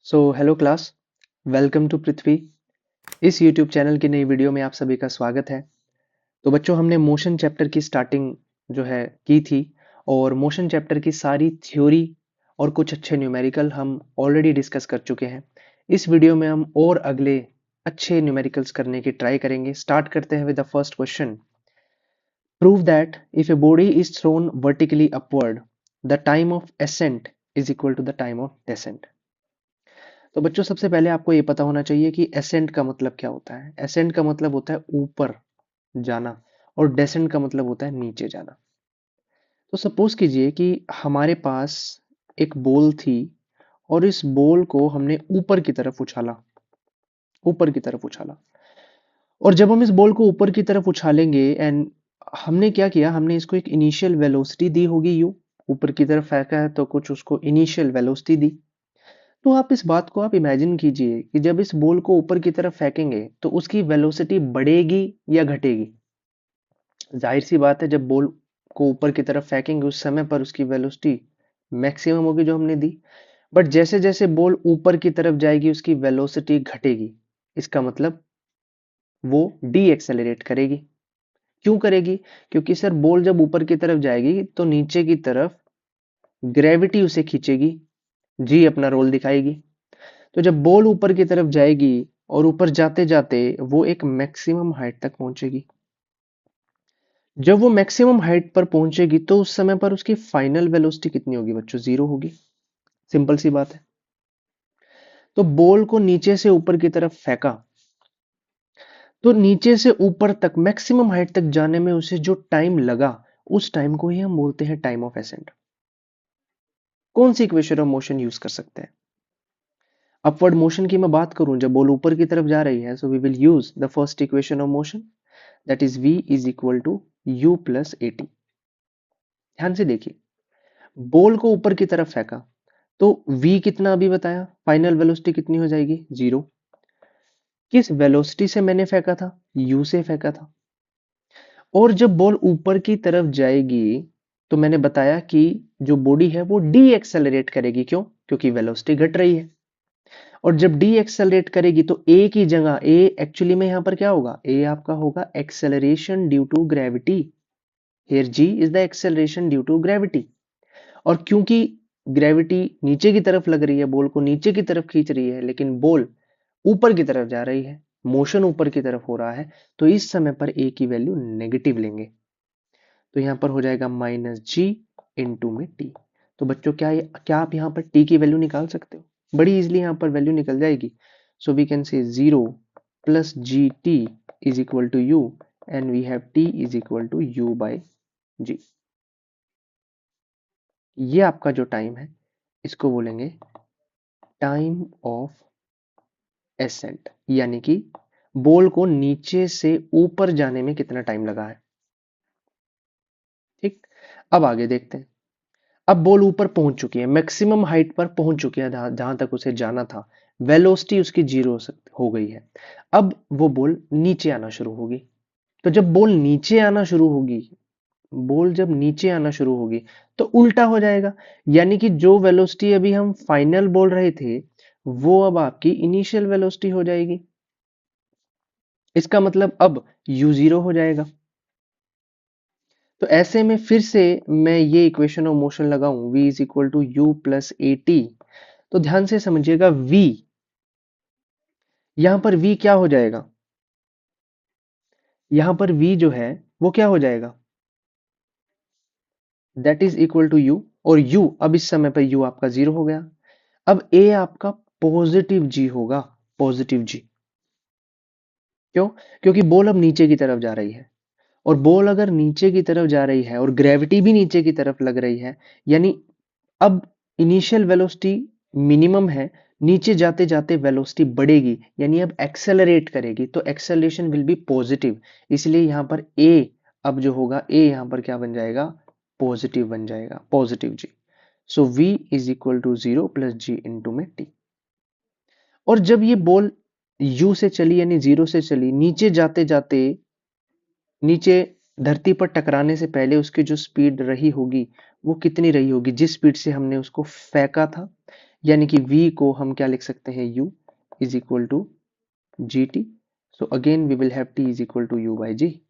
Hello class, welcome to पृथ्वी। इस YouTube channel की नई वीडियो में आप सभी का स्वागत है। तो बच्चों, हमने मोशन चैप्टर की स्टार्टिंग जो है की थी, और मोशन चैप्टर की सारी थ्योरी और कुछ अच्छे न्यूमेरिकल हम ऑलरेडी डिस्कस कर चुके हैं। इस वीडियो में हम और अगले अच्छे न्यूमेरिकल्स करने की ट्राई करेंगे। स्टार्ट करते हैं with the first question. Prove that if a body is thrown vertically upward, the time of ascent is equal to the time of descent। तो बच्चों, सबसे पहले आपको ये पता होना चाहिए कि एसेंट का मतलब क्या होता है। एसेंट का मतलब होता है ऊपर जाना, और डेसेंट का मतलब होता है नीचे जाना। तो सपोज कीजिए कि हमारे पास एक बॉल थी, और इस बॉल को हमने ऊपर की तरफ उछाला, ऊपर की तरफ उछाला। और जब हम इस बॉल को ऊपर की तरफ उछालेंगे, एंड हमने क्या किया, हमने इसको एक इनिशियल वेलोसिटी दी होगी यू, ऊपर की तरफ फेंका है तो कुछ उसको इनिशियल वेलोसिटी दी। तो आप इस बात को आप इमेजिन कीजिए कि जब इस बॉल को ऊपर की तरफ फेंकेंगे तो उसकी वेलोसिटी बढ़ेगी या घटेगी। जाहिर सी बात है, जब बॉल को ऊपर की तरफ फेंकेंगे उस समय पर उसकी वेलोसिटी मैक्सिमम होगी जो हमने दी। बट जैसे जैसे बॉल ऊपर की तरफ जाएगी उसकी वेलोसिटी घटेगी। इसका मतलब वो डी एक्सेलरेट करेगी। क्यों करेगी? क्योंकि सर, बॉल जब ऊपर की तरफ जाएगी तो नीचे की तरफ ग्रेविटी उसे खींचेगी, जी अपना रोल दिखाएगी। तो जब बॉल ऊपर की तरफ जाएगी और ऊपर जाते जाते वो एक मैक्सिमम हाइट तक पहुंचेगी। जब वो मैक्सिमम हाइट पर पहुंचेगी तो उस समय पर उसकी फाइनल वेलोसिटी कितनी होगी बच्चों? जीरो होगी। सिंपल सी बात है। तो बॉल को नीचे से ऊपर की तरफ फेंका, तो नीचे से ऊपर तक मैक्सिमम हाइट तक जाने में उसे जो टाइम लगा, उस टाइम को ही हम बोलते हैं टाइम ऑफ एसेंट। कौन सी इक्वेशन ऑफ मोशन यूज कर सकते हैं? अपवर्ड मोशन की मैं बात करूं, जब बॉल ऊपर की तरफ जा रही है, so we will use the first equation of motion, that is v is equal to u plus a t. ध्यान से देखिए, बॉल को ऊपर की तरफ फेंका तो v कितना अभी बताया, फाइनल वेलोसिटी कितनी हो जाएगी? जीरो। किस वेलोसिटी से मैंने फेंका था? u से फेंका था। और जब बॉल ऊपर की तरफ जाएगी तो मैंने बताया कि जो बॉडी है वो डी एक्सेलरेट करेगी। क्यों? क्योंकि वेलोसिटी घट रही है। और जब डी एक्सेलरेट करेगी तो ए की जगह, ए एक्चुअली में यहां पर क्या होगा? ए आपका होगा acceleration due to gravity. Here g is the acceleration due to gravity. और क्योंकि ग्रेविटी नीचे की तरफ लग रही है, बॉल को नीचे की तरफ खींच रही है, लेकिन बॉल ऊपर की तरफ जा रही है, मोशन ऊपर की तरफ हो रहा है, तो इस समय पर ए की वैल्यू नेगेटिव लेंगे। तो यहां पर हो जाएगा माइनस जी इंटू में टी। तो बच्चों, क्या आप यहां पर टी की वैल्यू निकाल सकते हो? बड़ी इजीली यहां पर वैल्यू निकल जाएगी। So we can say 0 plus g t is equal to u, and we have t is equal to u by g. ये आपका जो टाइम है, इसको बोलेंगे टाइम ऑफ एसेंट, यानी कि बॉल को नीचे से ऊपर जाने में कितना टाइम लगा है। ठीक। अब आगे देखते हैं। अब बॉल ऊपर पहुंच चुकी है, मैक्सिमम हाइट पर पहुंच चुकी है, जहां तक उसे जाना था। वेलोसिटी उसकी जीरो हो गई है। अब वो बॉल नीचे आना शुरू होगी। तो जब बॉल नीचे आना शुरू होगी, बॉल जब नीचे आना शुरू होगी तो उल्टा हो जाएगा। यानी कि जो वेलोसिटी अभी हम फाइनल बोल रहे थे, वो अब आपकी इनिशियल वेलोसिटी हो जाएगी। इसका मतलब अब u जीरो हो जाएगा। तो ऐसे में फिर से मैं ये इक्वेशन ऑफ मोशन लगाऊं, v is equal to u plus a t. तो ध्यान से समझिएगा, v यहां पर v क्या हो जाएगा? यहां पर v जो है वो क्या हो जाएगा? That is equal to u। और u, अब इस समय पर u आपका जीरो हो गया। अब a आपका पॉजिटिव g होगा, पॉजिटिव g। क्यों? क्योंकि बॉल अब नीचे की तरफ जा रही है, और बॉल अगर नीचे की तरफ जा रही है और ग्रेविटी भी नीचे की तरफ लग रही है, यानी अब इनिशियल वेलोसिटी मिनिमम है, नीचे जाते जाते वेलोसिटी बढ़ेगी, यानी अब एक्सेलरेट करेगी, तो एक्सेलरेशन विल बी पॉजिटिव। इसलिए यहां पर a, अब जो होगा a यहां पर क्या बन जाएगा? पॉजिटिव बन जाएगा, positive g। So v is equal to zero plus g into में टी। और जब ये बॉल u से चली, यानी जीरो से चली, नीचे जाते जाते, नीचे धरती पर टकराने से पहले उसकी जो स्पीड रही होगी वो कितनी रही होगी, जिस स्पीड से हमने उसको फेंका था? यानी कि v को हम क्या लिख सकते हैं, u is equal to g t. So again we will have t is equal to u by g,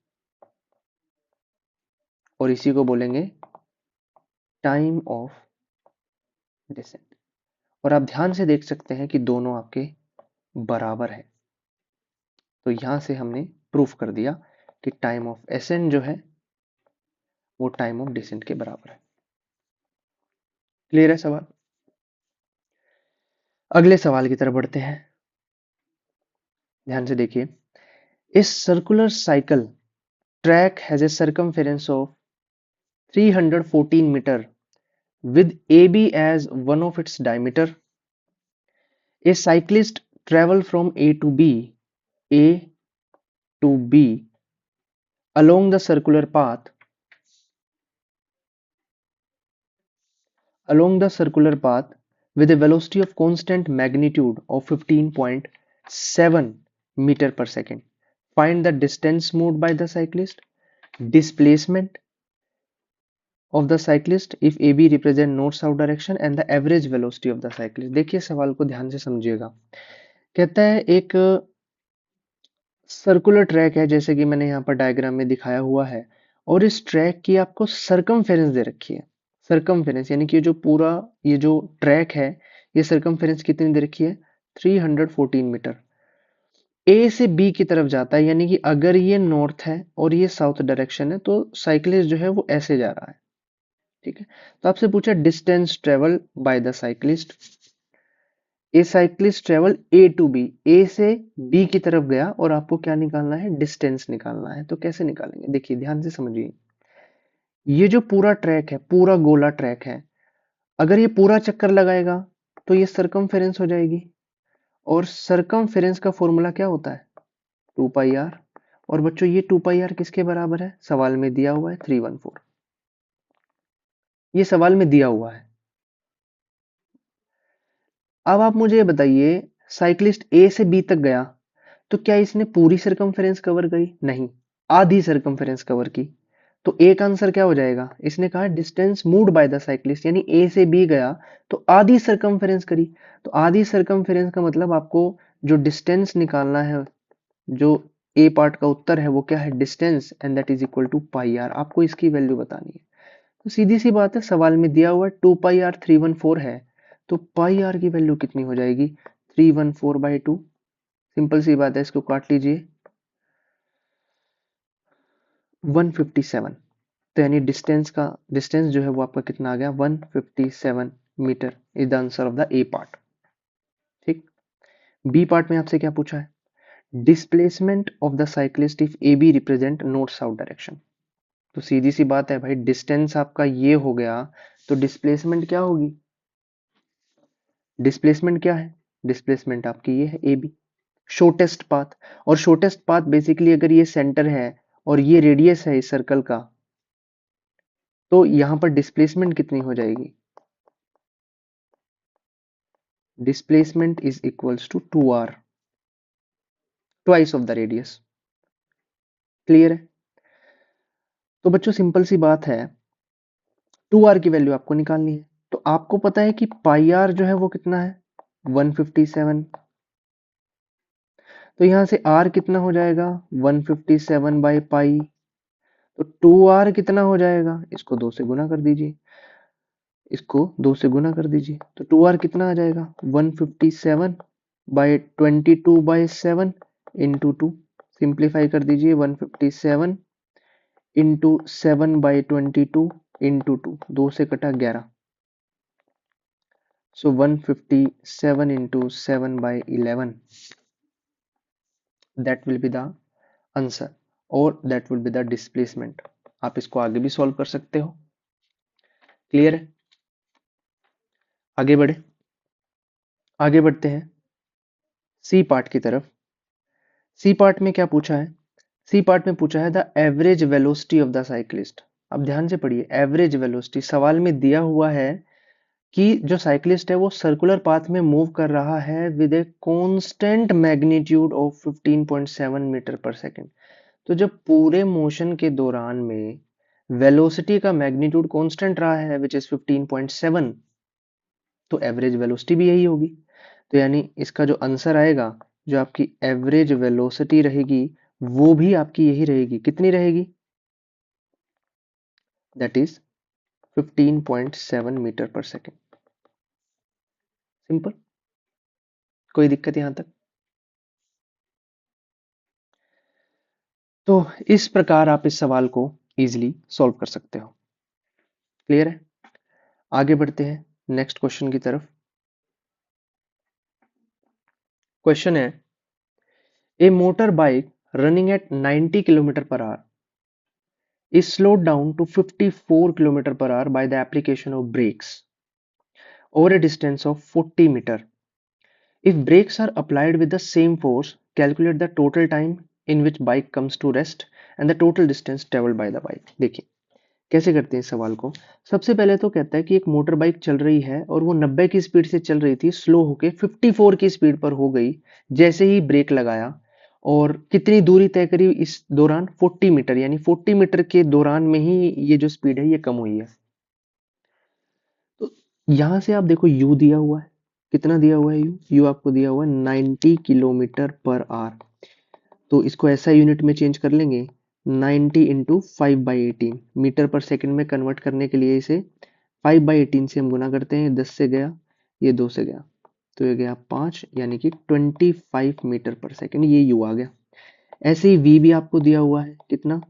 और इसी को बोलेंगे टाइम ऑफ डिसेंट। और आप ध्यान से देख सकते हैं कि दोनों आपके बराबर है। तो यहां से हमने प्रूफ कर दिया कि टाइम ऑफ एसेंट जो है वो टाइम ऑफ डिसेंट के बराबर है। क्लियर है सवाल? अगले सवाल की तरफ बढ़ते हैं। ध्यान से देखिए, इस circular cycle track has a circumference of 314 metre with AB as one of its diameter. A cyclist travel from A to B along the circular path with a velocity of constant magnitude of 15.7 meter per second. Find the distance moved by the cyclist, displacement of the cyclist if AB represent north south direction and the average velocity of the cyclist. देखिए सवाल को ध्यान से समझिएगा। कहता है एक circular track है, जैसे कि मैंने यहाँ पर डायग्राम में दिखाया हुआ है, और इस ट्रैक की आपको सरकमफेरेंस दे रखी है। सरकमफेरेंस यानी कि जो पूरा ये जो ट्रैक है, ये सरकमफेरेंस कितनी दे रखी है, 314 मीटर। ए से बी की तरफ जाता है, यानी कि अगर ये नॉर्थ है और ये साउथ डायरेक्शन है तो साइकिलिस्ट जो है वो ऐसे जा रहा है। ठीक है, तो आपसे पूछा distance travel by the cyclist. A cyclist travel A to B, A से बी की तरफ गया और आपको क्या निकालना है, डिस्टेंस निकालना है। तो कैसे निकालेंगे, देखिए ध्यान से समझिए। ये जो पूरा ट्रैक है, पूरा गोला ट्रैक है, अगर ये पूरा चक्कर लगाएगा तो ये सरकमफेरेंस हो जाएगी, और सरकमफेरेंस का फॉर्मूला क्या होता है, 2 पाई आर। और बच्चों ये 2 पाई आर किसके बराबर है, सवाल में दिया हुआ है 314। ये सवाल में दिया हुआ है। अब आप मुझे बताइए, साइक्लिस्ट ए से बी तक गया तो क्या इसने पूरी सरकमफेरेंस कवर करी, नहीं, आधी सरकमफेरेंस कवर की। तो एक आंसर क्या हो जाएगा, इसने कहा distance moved by the cyclist, यानी ए से बी गया तो आधी सरकमफेरेंस करी। तो आधी सरकमफेरेंस का मतलब आपको जो डिस्टेंस निकालना है, जो ए पार्ट का उत्तर है वो क्या है, distance, and that is equal to pi r. आपको इसकी वैल्यू बतानी है। तो सीधी सी बात है, सवाल में दिया हुआ 2 पाई आर 314 है, तो पाई आर की वैल्यू कितनी हो जाएगी, 314/2। सिंपल सी बात है, इसको काट लीजिए, 157। तो यानी डिस्टेंस जो है वो आपका कितना आ गया, 157 metre is the answer of the a part. ठीक, बी पार्ट में आपसे क्या पूछा है, displacement of the cyclist if a b represent north south direction. तो सीधी सी बात है भाई, डिस्टेंस आपका ये हो गया तो डिस्प्लेसमेंट क्या होगी, डिस्प्लेसमेंट क्या है, डिस्प्लेसमेंट आपकी ये है ए बी, शॉर्टेस्ट पाथ। और शॉर्टेस्ट पाथ बेसिकली अगर ये सेंटर है और ये रेडियस है इस सर्कल का, तो यहां पर डिस्प्लेसमेंट कितनी हो जाएगी, displacement is equals to 2r, twice of the radius. Clear है? तो बच्चों सिंपल सी बात है, 2r की वैल्यू आपको निकालनी है। तो आपको पता है कि पाई आर जो है वो कितना है, 157। तो यहां से r कितना हो जाएगा, 157/पाई। तो 2r कितना हो जाएगा, इसको 2 से गुना कर दीजिए, इसको 2 से गुना कर दीजिए, तो 2r कितना आ जाएगा, 157/22/7 इंटू 2। सिंप्लीफाई कर दीजिए, 157 इंटू 7/22 इंटू 2, 2 से कटा 11। So 157 into 7/11, that will be the answer, और that will be the displacement. आप इसको आगे भी सॉल्व कर सकते हो। क्लियर है? आगे बढ़े, आगे बढ़ते हैं सी पार्ट की तरफ। सी पार्ट में क्या पूछा है, सी पार्ट में पूछा है the average velocity of the cyclist. अब ध्यान से पढ़िए, एवरेज वेलोसिटी सवाल में दिया हुआ है कि जो साइक्लिस्ट है वो सर्कुलर पाथ में मूव कर रहा है with a constant magnitude of 15.7 metre per second. तो जब पूरे मोशन के दौरान में वेलोसिटी का मैग्नीट्यूड कांस्टेंट रहा है विच इज 15.7, तो एवरेज वेलोसिटी भी यही होगी। तो यानी इसका जो आंसर आएगा, जो आपकी एवरेज वेलोसिटी रहेगी वो भी आपकी यही रहेगी। कितनी रहेगी? That is 15.7 metre per second. Simple, कोई दिक्कत यहां तक? तो इस प्रकार आप इस सवाल को इजीली सॉल्व कर सकते हो। क्लियर है? आगे बढ़ते हैं नेक्स्ट क्वेश्चन की तरफ। क्वेश्चन है, a motor bike running at 90 kilometre per hour is slowed down to 54 km per hour by the application of brakes over a distance of 40 meter. If brakes are applied with the same force, calculate the total time in which bike comes to rest and the total distance traveled by the bike. देखिए कैसे करते हैं इस सवाल को। सबसे पहले तो कहता है कि एक मोटर बाइक चल रही है और वो 90 की स्पीड से चल रही थी, स्लो होके 54 की स्पीड पर हो गई जैसे ही ब्रेक लगाया। और कितनी दूरी तय करी इस दौरान? 40 मीटर, यानी 40 मीटर के दौरान में ही ये जो स्पीड है ये कम हुई है। तो यहां से आप देखो यू दिया हुआ है, कितना दिया हुआ है? यू आपको दिया हुआ है 90 किलोमीटर पर आवर। तो इसको ऐसा यूनिट में चेंज कर लेंगे, 90 इंटू 5/18 मीटर पर सेकंड में कन्वर्ट करने के लिए इसे 5/18 से हम गुना करते हैं। 10 से गया, ये 2 से गया, तो ये गया 5, यानी कि 25 मीटर पर सेकंड, ये यू आ गया। ऐसे ही वी भी आपको दिया हुआ है, कितना?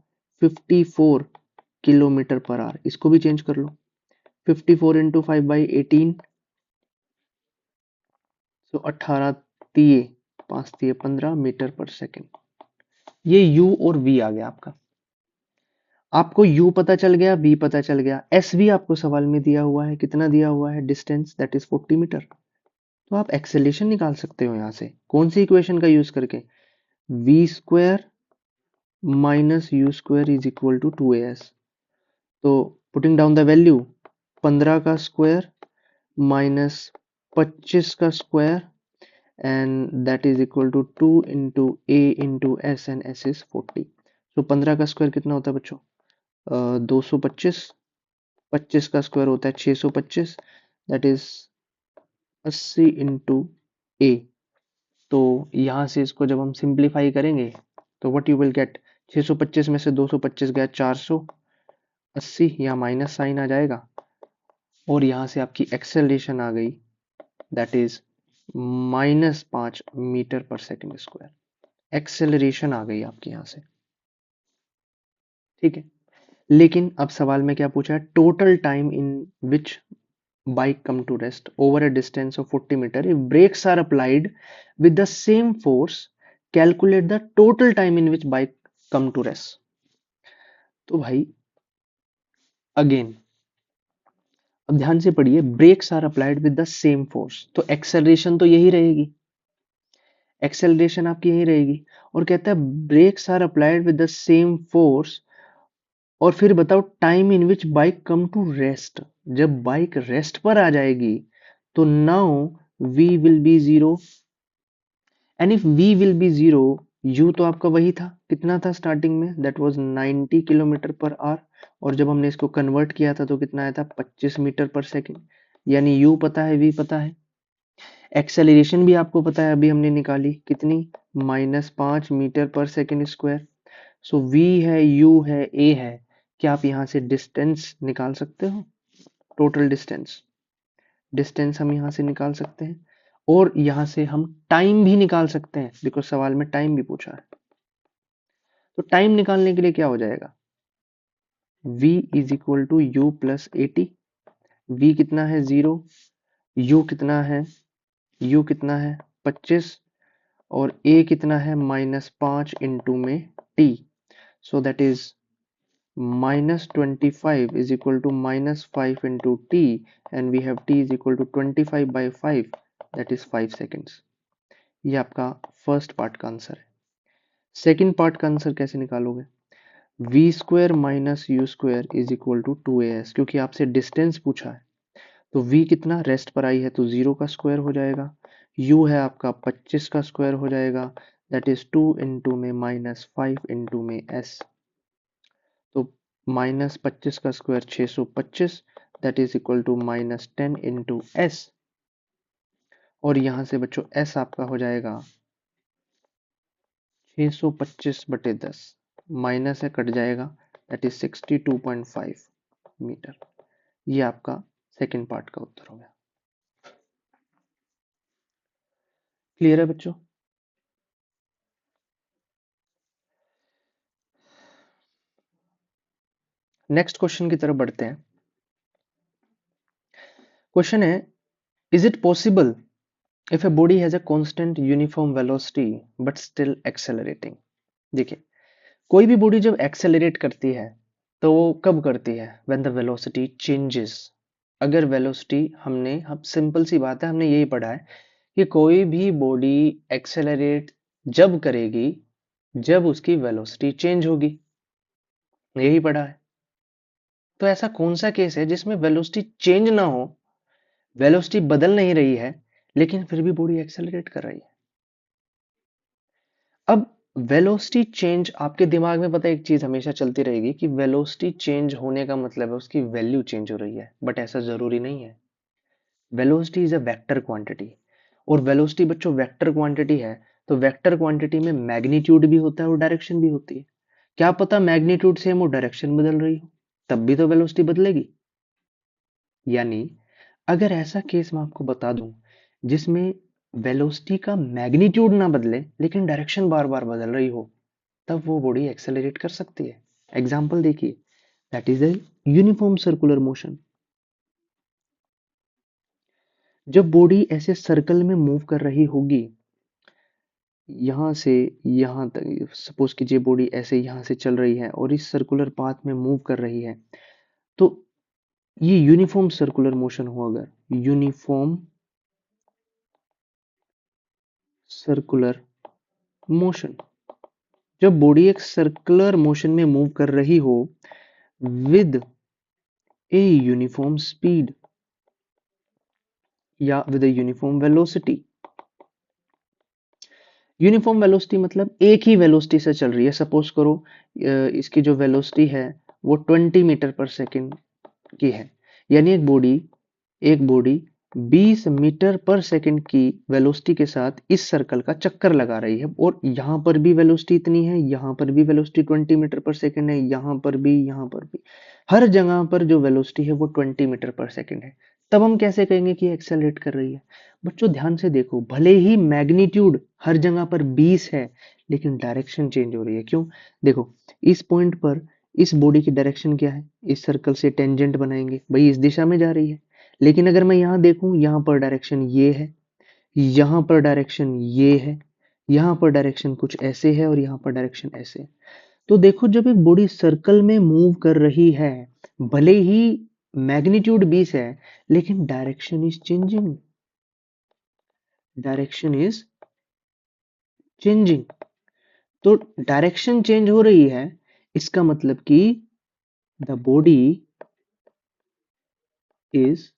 54 किलोमीटर पर आवर। इसको भी चेंज कर लो, 54 इंटू 5/18, तो 18 तिये 5 तिये 15 मीटर पर सेकंड। ये यू और वी आ गया आपका। आपको u पता चल गया, v पता चल गया, एस भी आपको सवाल में दिया हुआ है, कितना दिया हुआ है? Distance, that is 40 metre. तो आप एक्सेलेरेशन निकाल सकते हो यहाँ से, कौन सी इक्वेशन का यूज करके? v square minus u square is equal to 2as। तो पुटिंग डाउन द वैल्यू, 15 का स्क्वायर माइनस 25 का square and that is equal to 2 into a into s, and s is 40। तो 15 का स्क्वायर कितना होता है बच्चों? 225। 25 का स्क्वायर होता है 625, दैट इज 80 इंटू ए। तो यहाँ से इसको जब हम सिंप्लीफाई करेंगे तो व्हाट यू विल गेट, 625 में से 225 गया 480, यहाँ माइनस साइन आ जाएगा और यहाँ से आपकी एक्सेलरेशन आ गई, दैट इज -5 मीटर पर सेकंड स्क्वायर। एक्सेलरेशन आ गई आपकी यहाँ से, ठीक है। लेकिन अब सवाल में क्या पूछा है? Total time in which bike come to rest over a distance of 40 meter if brakes are applied with the same force, calculate the total time in which bike come to rest। तो भाई again अब ध्यान से पढ़िए, brakes are applied with the same force, तो acceleration तो यही रहेगी, एक्सेलरेशन आपकी यही रहेगी। और कहता है brakes are applied with the same force, और फिर बताओ time in which bike come to rest, जब बाइक रेस्ट पर आ जाएगी तो now v will be zero, and if v will be zero, u तो आपका वही था, कितना था स्टार्टिंग में? That was 90 kilometre per hour, और जब हमने इसको कन्वर्ट किया था तो कितना आया था? 25 मीटर पर सेकंड। यानी u पता है, v पता है, एक्सेलरेशन भी आपको पता है, अभी हमने निकाली कितनी? -5 मीटर पर सेकंड स्क्वायर। सो v है, u है, a है, क्या आप यहाँ से डिस्टेंस निकाल सकते हो? टोटल डिस्टेंस, डिस्टेंस हम यहाँ से निकाल सकते हैं, और यहाँ से हम टाइम भी निकाल सकते हैं, बिकॉज सवाल में टाइम भी पूछा है। तो टाइम निकालने के लिए क्या हो जाएगा? v is equal to u plus 80। v कितना है? 0। u कितना है? u कितना है? 25, और a कितना है? -5 इंटू में t, so that is -25 is equal to -5 into t, and we have t is equal to 25/5, that is 5 seconds। ये आपका फर्स्ट पार्ट का आंसर है। सेकंड पार्ट का आंसर कैसे निकालोगे? v square minus u square is equal to 2as, क्योंकि आपसे distance पूछा है। तो v कितना? रेस्ट पर आई है तो 0 का स्क्वायर हो जाएगा, u है आपका 25 का स्क्वायर हो जाएगा, दैट इज 2 इंटू में -5 इंटू में s। तो -25 का square 625, that is equal to -10 into s, और यहां से बच्चों एस आपका हो जाएगा 625/10, माइनस है कट जाएगा, दैट इज 62.5 मीटर। ये आपका सेकंड पार्ट का उत्तर हो गया। क्लियर है बच्चों? नेक्स्ट क्वेश्चन की तरफ बढ़ते हैं। क्वेश्चन है, is it possible if a body has a constant uniform velocity but still accelerating? देखिए, कोई भी बॉडी जब एक्सेलरेट करती है तो वो कब करती है? When the velocity changes. अगर वेलोसिटी हम सिंपल सी बात है, हमने यही पढ़ा है कि कोई भी बॉडी एक्सेलरेट जब करेगी जब उसकी वेलोसिटी चेंज होगी, यही पढ़ा है। तो ऐसा कौन सा केस है जिसमें वेलोसिटी चेंज ना हो, वेलोसिटी बदल नहीं रही है लेकिन फिर भी बॉडी एक्सेलरेट कर रही है? अब वेलोसिटी चेंज आपके दिमाग में पता है एक चीज हमेशा चलती रहेगी कि वेलोसिटी चेंज होने का मतलब है उसकी वैल्यू चेंज हो रही है, बट ऐसा जरूरी नहीं है। Velocity is a vector quantity, और वेलोसिटी बच्चों वेक्टर क्वांटिटी है, तो वेक्टर क्वांटिटी में मैग्नीट्यूड भी होता है और डायरेक्शन भी होती है। क्या पता मैग्नीट्यूड सेम हो, डायरेक्शन बदल रही हो, तब भी तो वेलोसिटी बदलेगी। यानी अगर ऐसा केस मैं आपको बता दूं जिसमें वेलोसिटी का मैग्नीट्यूड ना बदले लेकिन डायरेक्शन बार बार बदल रही हो, तब वो बॉडी एक्सेलरेट कर सकती है। एग्जाम्पल देखिए, that is a uniform circular motion. जब बॉडी ऐसे सर्कल में मूव कर रही होगी, यहां से यहां तक सपोज कीजिए बॉडी ऐसे यहां से चल रही है और इस सर्कुलर पाथ में मूव कर रही है, तो ये यूनिफॉर्म सर्कुलर मोशन हो। अगर यूनिफॉर्म सर्कुलर मोशन, जब बॉडी एक सर्कुलर मोशन में मूव कर रही हो विद ए यूनिफॉर्म स्पीड या with a uniform velocity. Uniform velocity मतलब एक ही वेलोसिटी से चल रही है। सपोज करो इसकी जो वेलोसिटी है वो 20 मीटर पर सेकेंड की है, यानी एक बॉडी 20 मीटर पर सेकंड की वेलोसिटी के साथ इस सर्कल का चक्कर लगा रही है, और यहां पर भी वेलोसिटी इतनी है, यहां पर भी वेलोसिटी 20 मीटर पर सेकंड है, यहां पर भी हर जगह पर जो वेलोसिटी है वो 20 मीटर पर सेकंड है। तब हम कैसे कहेंगे कि एक्सेलरेट कर रही है? बच्चों ध्यान से देखो, भले ही मैग्नीट्यूड हर जगह पर 20 है लेकिन डायरेक्शन चेंज हो रही है। क्यों? देखो, इस पॉइंट पर इस बॉडी की डायरेक्शन क्या है? इस सर्कल से टेंजेंट बनाएंगे, भाई इस दिशा में जा रही है। लेकिन अगर मैं यहां देखूं, यहां पर डायरेक्शन ये है, यहां पर डायरेक्शन ये है, यहां पर डायरेक्शन कुछ ऐसे है और यहां पर डायरेक्शन ऐसे है। तो देखो, जब एक बॉडी सर्कल में मूव कर रही है, भले ही मैग्नीट्यूड 20 है लेकिन direction is changing, direction is changing. तो डायरेक्शन चेंज हो रही है, इसका मतलब कि द बॉडी इज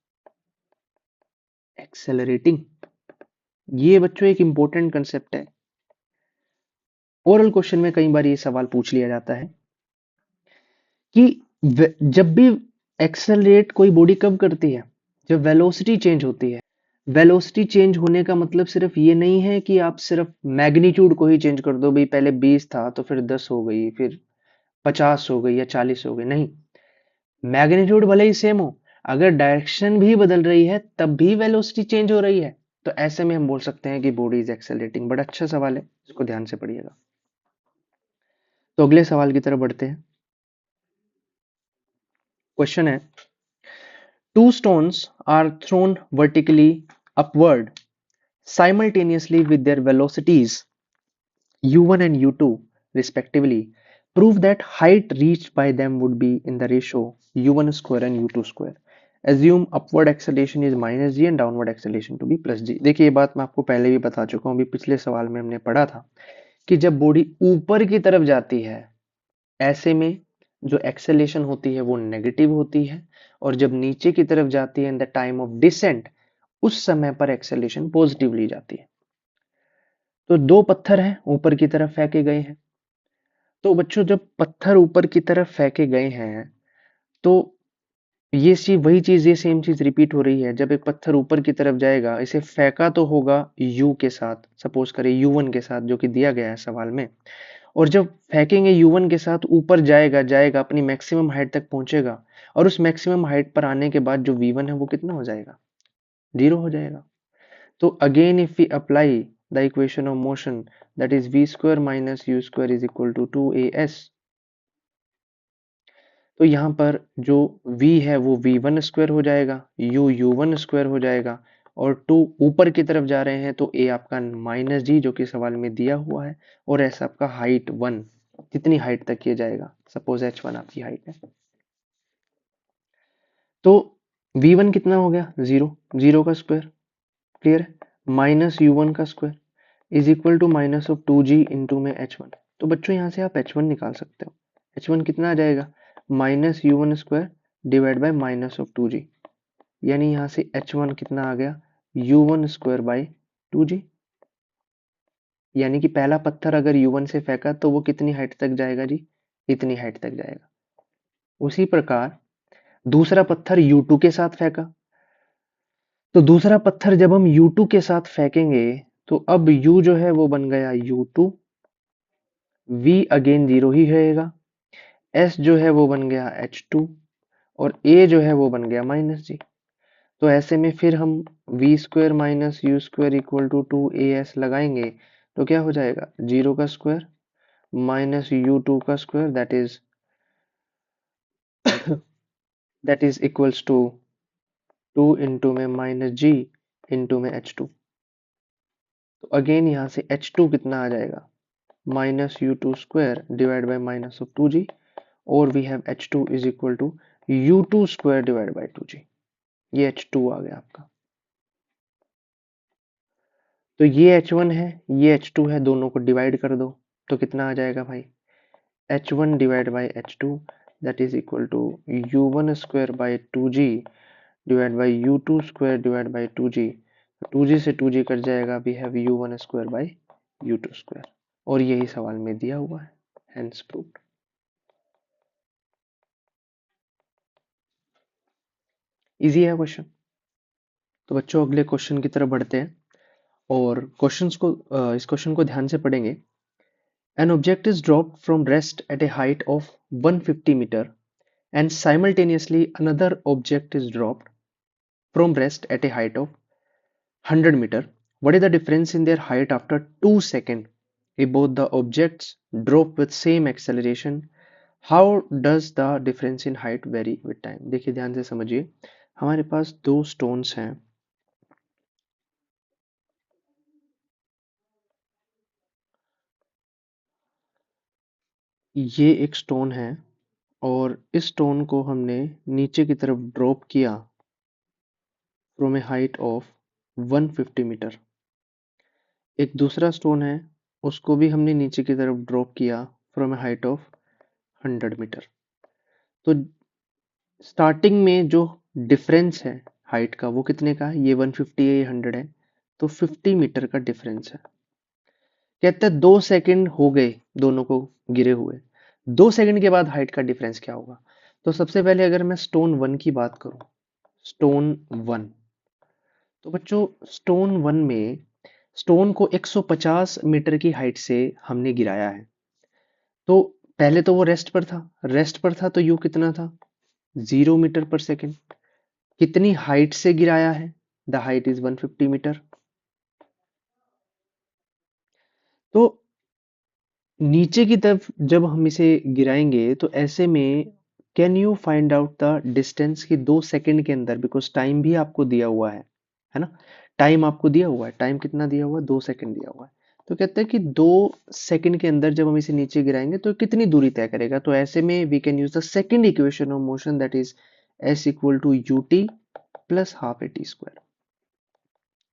एक्सेलरेटिंग। ये बच्चों एक इंपॉर्टेंट कंसेप्ट है। ओरल क्वेश्चन में कई बार ये सवाल पूछ लिया जाता है कि जब भी एक्सेलरेट कोई बॉडी कब करती है? जब वेलोसिटी चेंज होती है। वेलोसिटी चेंज होने का मतलब सिर्फ ये नहीं है कि आप सिर्फ मैग्नीट्यूड को ही चेंज कर दो, भाई पहले 20 था तो फिर 10 हो गई, फिर 50 हो गई या 40 हो गई। नहीं, मैग्नीट्यूड भले ही सेम हो, अगर डायरेक्शन भी बदल रही है तब भी वेलोसिटी चेंज हो रही है, तो ऐसे में हम बोल सकते हैं कि बॉडी इज एक्सेलरेटिंग। बड़ा अच्छा सवाल है, इसको ध्यान से पढ़िएगा। तो अगले सवाल की तरफ बढ़ते हैं। क्वेश्चन है, two stones are thrown vertically upward simultaneously with their velocities u1 and u2 respectively. Prove that height reached by them would be in the ratio u1 square and u2 square. Assume upward acceleration is minus g and downward acceleration to be plus g. देखिए, ये बात मैं आपको पहले भी बता चुका हूँ, अभी पिछले सवाल में हमने पढ़ा था कि जब बॉडी ऊपर की तरफ जाती है, ऐसे में जो एक्सेलेरेशन होती है वो नेगेटिव होती है, और जब नीचे की तरफ जाती है in the time of descent, उस समय पर एक्सेलेरेशन पॉजिटिव ली जाती है। तो दो पत्थर हैं ऊपर की तरफ फेंके गए हैं, तो बच्चों जब पत्थर ऊपर की तरफ फेंके गए हैं तो ये सी वही चीज, ये सेम चीज रिपीट हो रही है। जब एक पत्थर ऊपर की तरफ जाएगा, इसे फेंका तो होगा u के साथ, सपोज करें u1 के साथ, जो कि दिया गया है सवाल में। और जब फेंकेंगे u1 के साथ, ऊपर जाएगा जाएगा अपनी मैक्सिमम हाइट तक पहुंचेगा, और उस मैक्सिमम हाइट पर आने के बाद जो v1 है वो कितना हो जाएगा, 0 हो जाएगा। तो again if we apply the equation of motion, that is v square minus u square is equal to 2as, तो यहाँ पर जो v है वो v1 स्क्वायर हो जाएगा, u u1 स्क्वायर हो जाएगा, और 2 ऊपर की तरफ जा रहे हैं तो a आपका माइनस जी, जो कि सवाल में दिया हुआ है, और s आपका हाइट 1, कितनी हाइट तक ये जाएगा, सपोज h1 आपकी हाइट है। तो v1 कितना हो गया, 0, 0 का स्क्वायर, क्लियर है, माइनस u1 का square is equal to minus of 2g into में h1। तो बच्चों यहाँ से आप h1 निकाल सकते हो। h1 कितना आ जाएगा, minus u1 square divide by minus of 2g, यानी यहाँ से h1 कितना आ गया, u1 स्क्वायर बाय 2g। यानी कि पहला पत्थर अगर u1 से फेंका तो वो कितनी हाइट तक जाएगा जी, इतनी हाइट तक जाएगा। उसी प्रकार दूसरा पत्थर u2 के साथ फेंका, तो दूसरा पत्थर जब हम u2 के साथ फेंकेंगे, तो अब u जो है वो बन गया u2, v अगेन 0 ही रहेगा, s जो है वो बन गया h2, और a जो है वो बन गया माइनस जी। तो ऐसे में फिर हम v square minus u square equal to 2as लगाएंगे, तो क्या हो जाएगा, 0 का स्क्वायर माइनस u2 का square, that is equals to 2 into में माइनस जी इंटू में h2। तो अगेन यहाँ से h2 कितना आ जाएगा, minus u2 square divide by minus of 2g, और we have h2 is equal to u2 square divide by 2g। ये h2 आ गया आपका। तो ये h1 है, ये h2 है, दोनों को डिवाइड कर दो तो कितना आ जाएगा भाई, h1 divide by h2, that is equal to u1 square by 2g divide by u2 square divide by 2g। 2g से 2g कट जाएगा, we have u1 square by u2 square, और यही सवाल में दिया हुआ है, हेंस प्रूव्ड। इजी है क्वेश्चन। तो बच्चों अगले क्वेश्चन की तरफ बढ़ते हैं, और इस क्वेश्चन को ध्यान से पढ़ेंगे। An object is dropped from rest at a height of 150 meter, and simultaneously another object is dropped from rest at a height of 100 meter. What is the difference in their height after 2 seconds? If both the objects drop with same acceleration, how does the difference in height vary with time? देखिए ध्यान से समझिए, हमारे पास दो stones हैं, ये एक stone है, और इस स्टोन को हमने नीचे की तरफ ड्रॉप किया from a height of 150 metre. एक दूसरा स्टोन है, उसको भी हमने नीचे की तरफ ड्रॉप किया from a height of 100 metre. तो स्टार्टिंग में जो डिफरेंस है हाइट का वो कितने का है, ये 150 है, ये 100 है, तो 50 मीटर का डिफरेंस है। कहते हैं 2 सेकंड हो गए दोनों को गिरे हुए, 2 सेकंड के बाद हाइट का डिफरेंस क्या होगा। तो सबसे पहले अगर मैं स्टोन वन की बात करूं, स्टोन वन, तो बच्चों स्टोन वन में स्टोन को 150 मीटर की हाइट से हमने गिराया है। तो पहले तो वो रेस्ट पर था, तो यू कितना था, 0 मीटर पर सेकेंड। कितनी हाइट से गिराया है, द हाइट इज 150 मीटर। तो नीचे की तरफ जब हम इसे गिराएंगे, तो ऐसे में can you find out the distance की 2 सेकंड के अंदर, बिकॉज टाइम भी आपको दिया हुआ है ना, टाइम आपको दिया हुआ है, टाइम कितना दिया हुआ है, 2 सेकंड दिया हुआ है। तो कहते हैं कि 2 सेकंड के अंदर जब हम इसे नीचे गिराएंगे तो कितनी दूरी तय करेगा। तो ऐसे में we can use the second equation of motion, that is s equal to u t plus half a t square.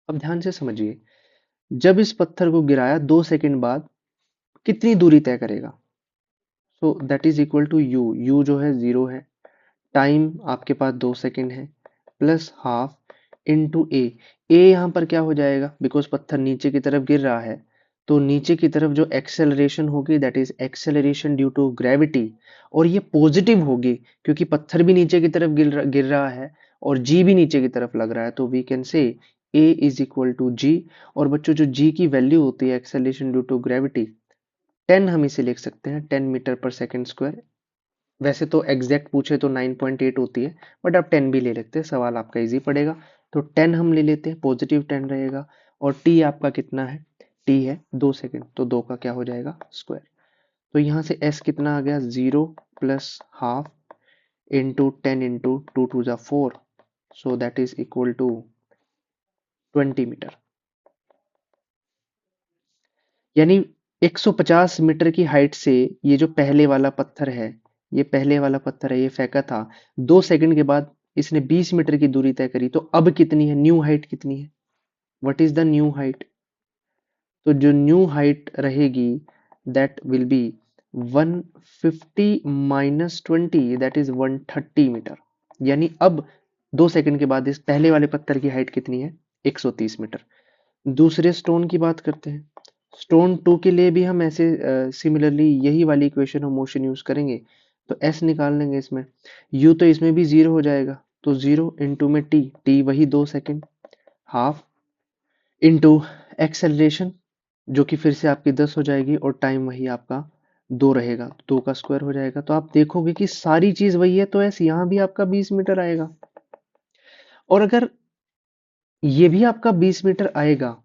अब ध्यान से समझिए, जब इस पत्थर को गिराया 2 सेकंड बाद कितनी दूरी तय करेगा, so that is equal to u, u जो है 0 है, टाइम आपके पास 2 सेकंड है, plus half into a. A यहाँ पर क्या हो जाएगा, बिकॉज पत्थर नीचे की तरफ गिर रहा है, तो नीचे की तरफ जो एक्सेलरेशन होगी that is acceleration due to gravity, और ये पॉजिटिव होगी क्योंकि पत्थर भी नीचे की तरफ गिर रहा है और जी भी नीचे की तरफ लग रहा है, तो we can say a is equal to g. और बच्चों जो जी की वैल्यू होती है एक्सेलरेशन ड्यू टू ग्रेविटी 10 हम इसे लिख सकते हैं 10 मीटर पर सेकेंड स्क्वायर। वैसे तो एग्जैक्ट पूछे तो 9.8 होती है, बट आप 10 भी ले लेते हैं, सवाल आपका इजी पड़ेगा। तो 10 हम ले लेते हैं, पॉजिटिव 10 रहेगा। और टी आपका कितना है, टी है 2 सेकेंड, तो 2 का क्या हो जाएगा स्क्वायर। तो यहाँ से एस कितना आ गया 0 plus half into 10 into 2 two जा 4, so that is equal to 20 metre. यानी 150 मीटर की हाइट से ये जो पहले वाला पत्थर है, ये पहले वाला पत्थर है, ये फेंका था, 2 सेकंड के बाद इसने 20 मीटर की दूरी तय करी, तो अब कितनी है, न्यू हाइट कितनी है, what is the new height. तो जो न्यू हाइट रहेगी that will be 150 minus 20 that is 130 metre. यानी अब 2 सेकंड के बाद इस पहले वाले पत्थर की हाइट कितनी है 130 मीटर। दूसरे स्टोन की बात करते हैं। स्टोन 2 के लिए भी हम ऐसे सिमिलरली यही वाली इक्वेशन ऑफ मोशन यूज करेंगे। तो एस निकाल लेंगे इसमें, यू तो इसमें भी 0 हो जाएगा, तो 0 इंटू में टी, टी वही 2 सेकेंड, हाफ इंटू एक्सेलरेशन जो कि फिर से आपकी 10 हो जाएगी, और टाइम वही आपका 2 रहेगा, 2 का स्क्वायर हो जाएगा। तो आप देखोगे कि सारी चीज वही है, तो एस यहाँ भी आपका 20 मीटर आएगा। और अगर ये भी आपका 20 मीटर आएगा,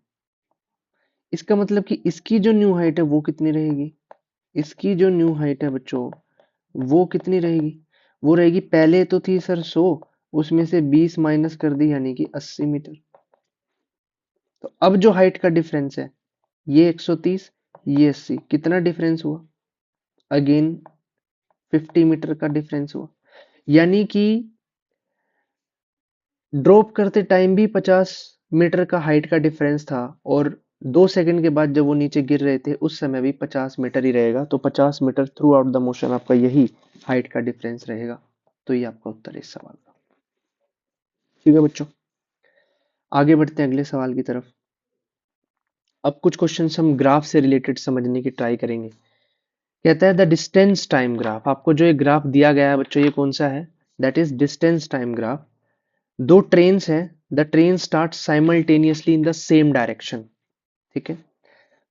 इसका मतलब कि इसकी जो न्यू हाइट है वो कितनी रहेगी, इसकी जो न्यू हाइट है बच्चों वो कितनी रहेगी, वो रहेगी, पहले तो थी सर 100, उसमें से 20 माइनस कर दी यानी कि 80 मीटर। तो अब जो हाइट का डिफरेंस है ये 130, ये 80, कितना डिफरेंस हुआ, अगेन 50 मीटर का डिफरेंस हुआ। यानी कि ड्रॉप करते टाइम भी 50 मीटर का हाइट का डिफरेंस था, और 2 सेकंड के बाद जब वो नीचे गिर रहे थे उस समय भी 50 मीटर ही रहेगा। तो 50 metre throughout the motion आपका यही हाइट का डिफरेंस रहेगा। तो ये आपका उत्तर है इस सवाल का। ठीक है बच्चों, आगे बढ़ते हैं अगले सवाल की तरफ। अब कुछ क्वेश्चंस हम ग्राफ से रिलेटेड समझने की ट्राई करेंगे। कहता है द डिस्टेंस टाइम ग्राफ। आपको जो ये ग्राफ दिया गया है बच्चों, ये कौन सा है, that is distance time graph. दो ट्रेन्स हैं, the train start simultaneously in the same direction. ठीक है,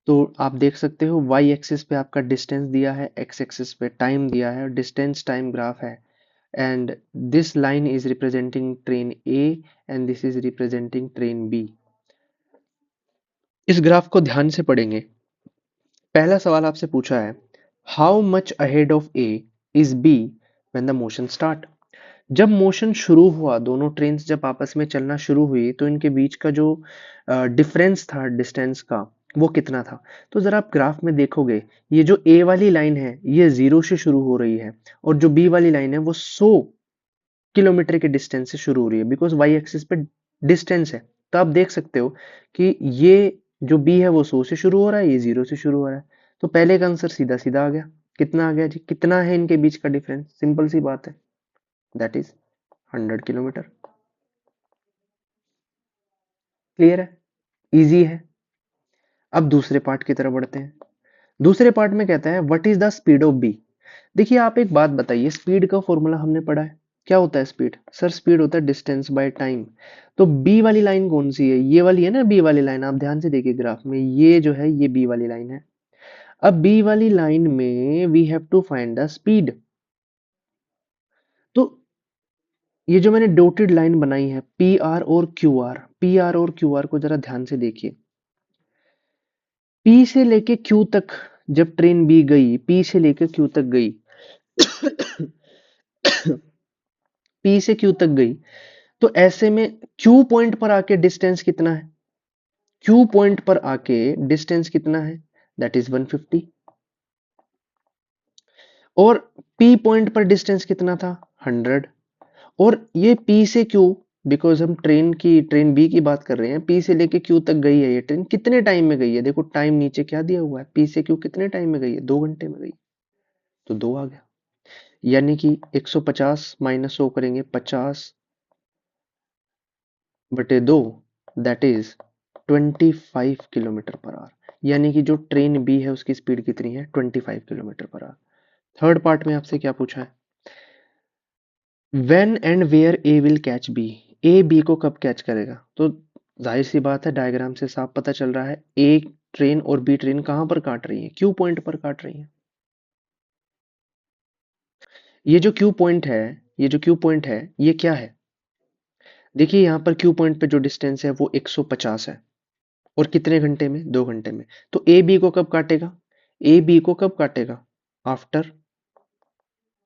तो आप देख सकते हो वाई एक्सिस पे आपका डिस्टेंस दिया है, एक्स एक्सिस पे टाइम दिया है, डिस्टेंस टाइम ग्राफ है। And this line is representing train a and this is representing train b. इस ग्राफ को ध्यान से पढ़ेंगे। पहला सवाल आपसे पूछा है how much ahead of a is b when the motion start. जब मोशन शुरू हुआ, दोनों ट्रेन्स जब आपस में चलना शुरू हुई, तो इनके बीच का जो डिफरेंस था डिस्टेंस का वो कितना था। तो जरा आप ग्राफ में देखोगे, ये जो ए वाली लाइन है ये 0 से शुरू हो रही है, और जो बी वाली लाइन है वो 100 किलोमीटर के डिस्टेंस से शुरू हो रही है, बिकॉज वाई एक्सिस पे डिस्टेंस है। तो आप देख सकते हो कि ये जो बी है वो 100 से शुरू हो रहा है, ये 0 से शुरू हो रहा है। तो पहले का आंसर सीधा सीधा आ गया। कितना आ गया जी, कितना है इनके बीच का डिफरेंस, सिंपल सी बात है, दैट इज 100 किलोमीटर। क्लियर है, इजी है। अब दूसरे पार्ट की तरफ बढ़ते हैं। दूसरे पार्ट में कहता है what is the speed of b. देखिए आप एक बात बताइए, स्पीड का फॉर्मूला हमने पढ़ा है, क्या होता है स्पीड, सर स्पीड होता है डिस्टेंस बाय टाइम। तो बी वाली लाइन कौन सी है, ये वाली है ना बी वाली लाइन, आप ध्यान से देखिए ग्राफ में, ये जो है ये बी वाली लाइन है। अब बी वाली लाइन में we have to find the speed. तो ये जो मैंने डॉटेड लाइन बनाई है पी आर और क्यू आर, पी आर और क्यू आर को जरा ध्यान से देखिए। पी से लेके क्यू तक जब ट्रेन बी गई, पी से लेके क्यू तक गई, पी से क्यू तक गई, तो ऐसे में क्यू पॉइंट पर आके डिस्टेंस कितना है, क्यू पॉइंट पर आके डिस्टेंस कितना है, दैट इज 150। और पी पॉइंट पर डिस्टेंस कितना था 100। और ये पी से क्यू, बिकॉज हम ट्रेन बी की बात कर रहे हैं, पी से लेके क्यू तक गई है ये ट्रेन, कितने टाइम में गई है, देखो टाइम नीचे क्या दिया हुआ है, पी से क्यू कितने टाइम में गई है, 2 घंटे में गई। तो 2 आ गया, यानी कि 150 माइनस 100 करेंगे, 50/2 that is 25 kilometre per our. यानी कि जो ट्रेन बी है उसकी स्पीड कितनी है 25 kilometre per our. Third part में आपसे क्या पूछा है, when and where a will catch b, a b को कब कैच करेगा। तो जाहिर सी बात है, डायग्राम से साफ पता चल रहा है ए ट्रेन और बी ट्रेन कहां पर काट रही है, क्यू पॉइंट पर काट रही है। ये जो क्यू पॉइंट है, ये जो क्यू पॉइंट है ये क्या है, देखिए यहाँ पर क्यू पॉइंट पे जो डिस्टेंस है वो 150 है, और कितने घंटे में, 2 घंटे में। तो ए बी को कब काटेगा, ए बी को कब काटेगा, after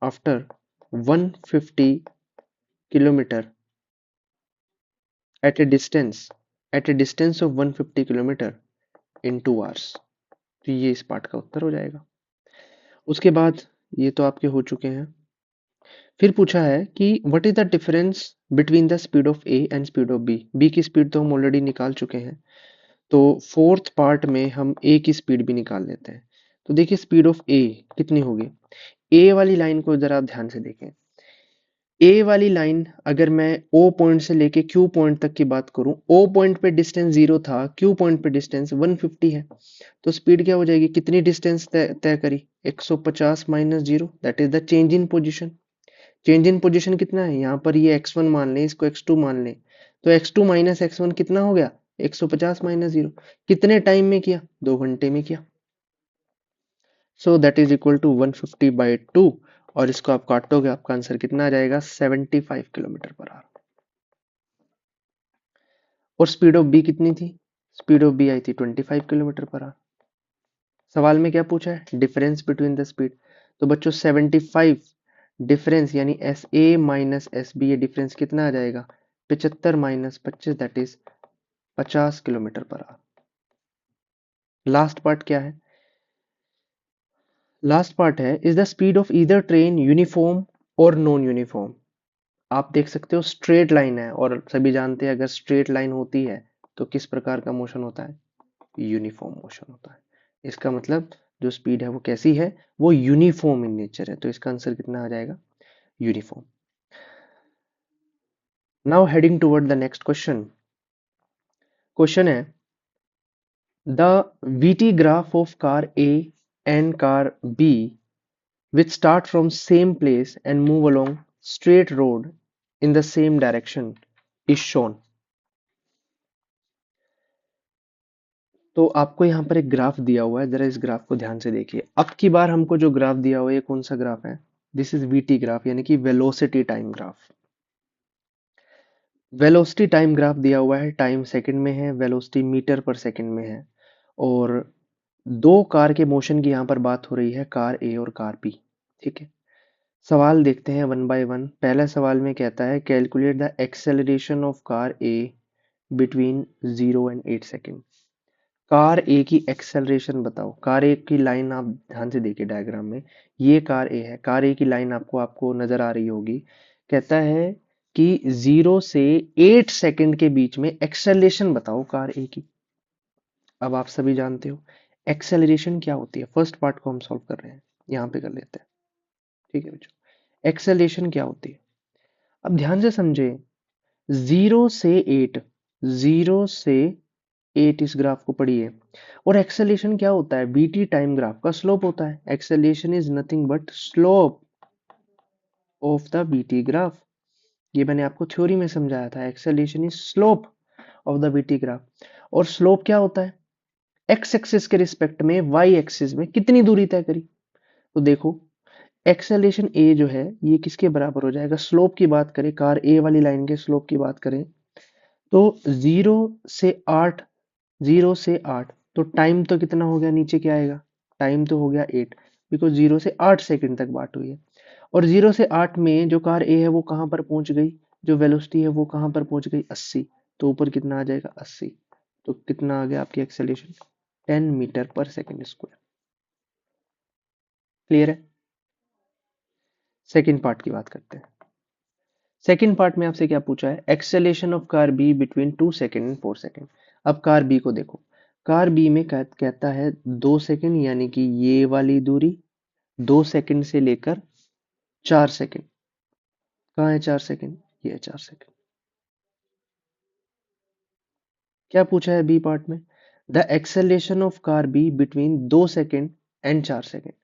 after 150 kilometre at a distance, at a distance of 150 kilometre in 2 hours. तो ये इस पार्ट का उत्तर हो जाएगा। उसके बाद ये तो आपके हो चुके हैं। फिर पूछा है कि what is the difference between the speed of a and speed of b. B की स्पीड तो हम ऑलरेडी निकाल चुके हैं, तो फोर्थ पार्ट में हम ए की स्पीड भी निकाल लेते हैं। तो देखिए स्पीड ऑफ ए कितनी होगी, ए वाली लाइन को जरा आप ध्यान से देखें। ए वाली लाइन अगर मैं ओ पॉइंट से लेके क्यू पॉइंट तक की बात करूं, ओ पॉइंट पे डिस्टेंस 0 था, क्यू पॉइंट पे डिस्टेंस 150 है, तो स्पीड क्या हो जाएगी, कितनी डिस्टेंस तय करी, 150 minus 0, that is the change in position. Change in position कितना है, यहाँ पर ये x1 मान लें, इसको x2 मान लें, तो x2 माइनस x1 कितना हो गया, 150 माइनस 0। कितने टाइम में किया, 2 घंटे में किया। So that is equal to 150/2, और इसको आप काटोगे, आपका आंसर कितना आ जाएगा, 75 किलोमीटर पर आवर। और स्पीड ऑफ बी कितनी थी, स्पीड ऑफ बी आई थी 25 किलोमीटर पर आवर। सवाल में क्या पूछा है, डिफरेंस बिटवीन द स्पीड। तो बच्चों 75 डिफरेंस यानी S A minus S B, ये डिफरेंस कितना आ जाएगा, 75 minus 25, that is 50 kilometre per hour. Last part क्या है, लास्ट पार्ट है, is the speed of either train uniform और नॉन यूनिफॉर्म। आप देख सकते हो स्ट्रेट लाइन है, और सभी जानते हैं अगर स्ट्रेट लाइन होती है तो किस प्रकार का मोशन होता है, यूनिफॉर्म मोशन होता है। इसका मतलब जो स्पीड है वो कैसी है, वो यूनिफॉर्म इन नेचर है, तो इसका आंसर कितना आ जाएगा, uniform. Now heading toward the next question. Question है, the VT graph of car A and car B which start from same place and move along straight road in the same direction is shown। तो आपको यहाँ पर एक graph दिया हुआ है, जरा इस ग्राफ को ध्यान से देखिए। अब की बार हमको जो ग्राफ दिया हुआ है ये कौन सा ग्राफ है, दिस इज VT ग्राफ, यानी कि velocity time graph. Velocity time graph दिया हुआ है, टाइम सेकंड में है, वेलोसिटी मीटर पर सेकंड में है, और दो कार के मोशन की यहाँ पर बात हो रही है, कार ए और कार बी। ठीक है, सवाल देखते हैं वन बाय वन। पहला सवाल में कहता है calculate the acceleration of car A between 0 and 8 second. Car A की एक्सेलरेशन बताओ। कार ए की लाइन आप ध्यान से देखिए डायग्राम में, ये कार ए है, कार ए की लाइन आपको आपको नजर आ रही होगी। कहता है कि 0 से 8 सेकेंड के बीच में एक्सेलरेशन बताओ कार ए की। अब आप सभी जानते हो एक्सेलरेशन क्या होती है, फर्स्ट पार्ट को हम सॉल्व कर रहे हैं, यहाँ पे कर लेते हैं। ठीक है बच्चों, एक्सेलरेशन क्या होती है, अब ध्यान से समझे। 0 से 8, 0 से 8 इस ग्राफ को पढ़िए, और एक्सेलेरेशन क्या होता है, बीटी टाइम ग्राफ का स्लोप होता है। Acceleration is nothing but slope of the BT graph. ये मैंने आपको थ्योरी में समझाया था, acceleration is slope of the BT graph. और स्लोप क्या होता है, एक्स एक्सिस के रिस्पेक्ट में वाई एक्सिस में कितनी दूरी तय करी। तो देखो एक्सेलेरेशन ए जो है ये किसके बराबर हो जाएगा, स्लोप की बात करें, कार ए वाली लाइन के स्लोप की बात करें, तो 0 से 8, 0 से 8, तो टाइम तो कितना हो गया, नीचे क्या आएगा, टाइम तो हो गया 8, बिकॉज 0 से 8 सेकेंड तक बात हुई है। और 0 से 8 में जो कार ए है वो कहाँ पर पहुंच गई, जो वेलोसिटी है वो कहाँ पर पहुंच गई, 80, तो ऊपर कितना आ जाएगा 80, तो कितना आ गया आपकी acceleration, 10 metre per second square. Clear है। सेकेंड पार्ट की बात करते हैं। सेकेंड पार्ट में आपसे क्या पूछा है, acceleration of car be between 2 second and 4 second. अब कार बी को देखो, कार बी में कहता है 2 सेकेंड, यानी कि ये वाली दूरी 2 सेकेंड से लेकर 4 सेकेंड। कहाँ है 4 सेकेंड, ये है 4 सेकेंड। क्या पूछा है बी पार्ट में, the acceleration of car be between 2 second and 4 second.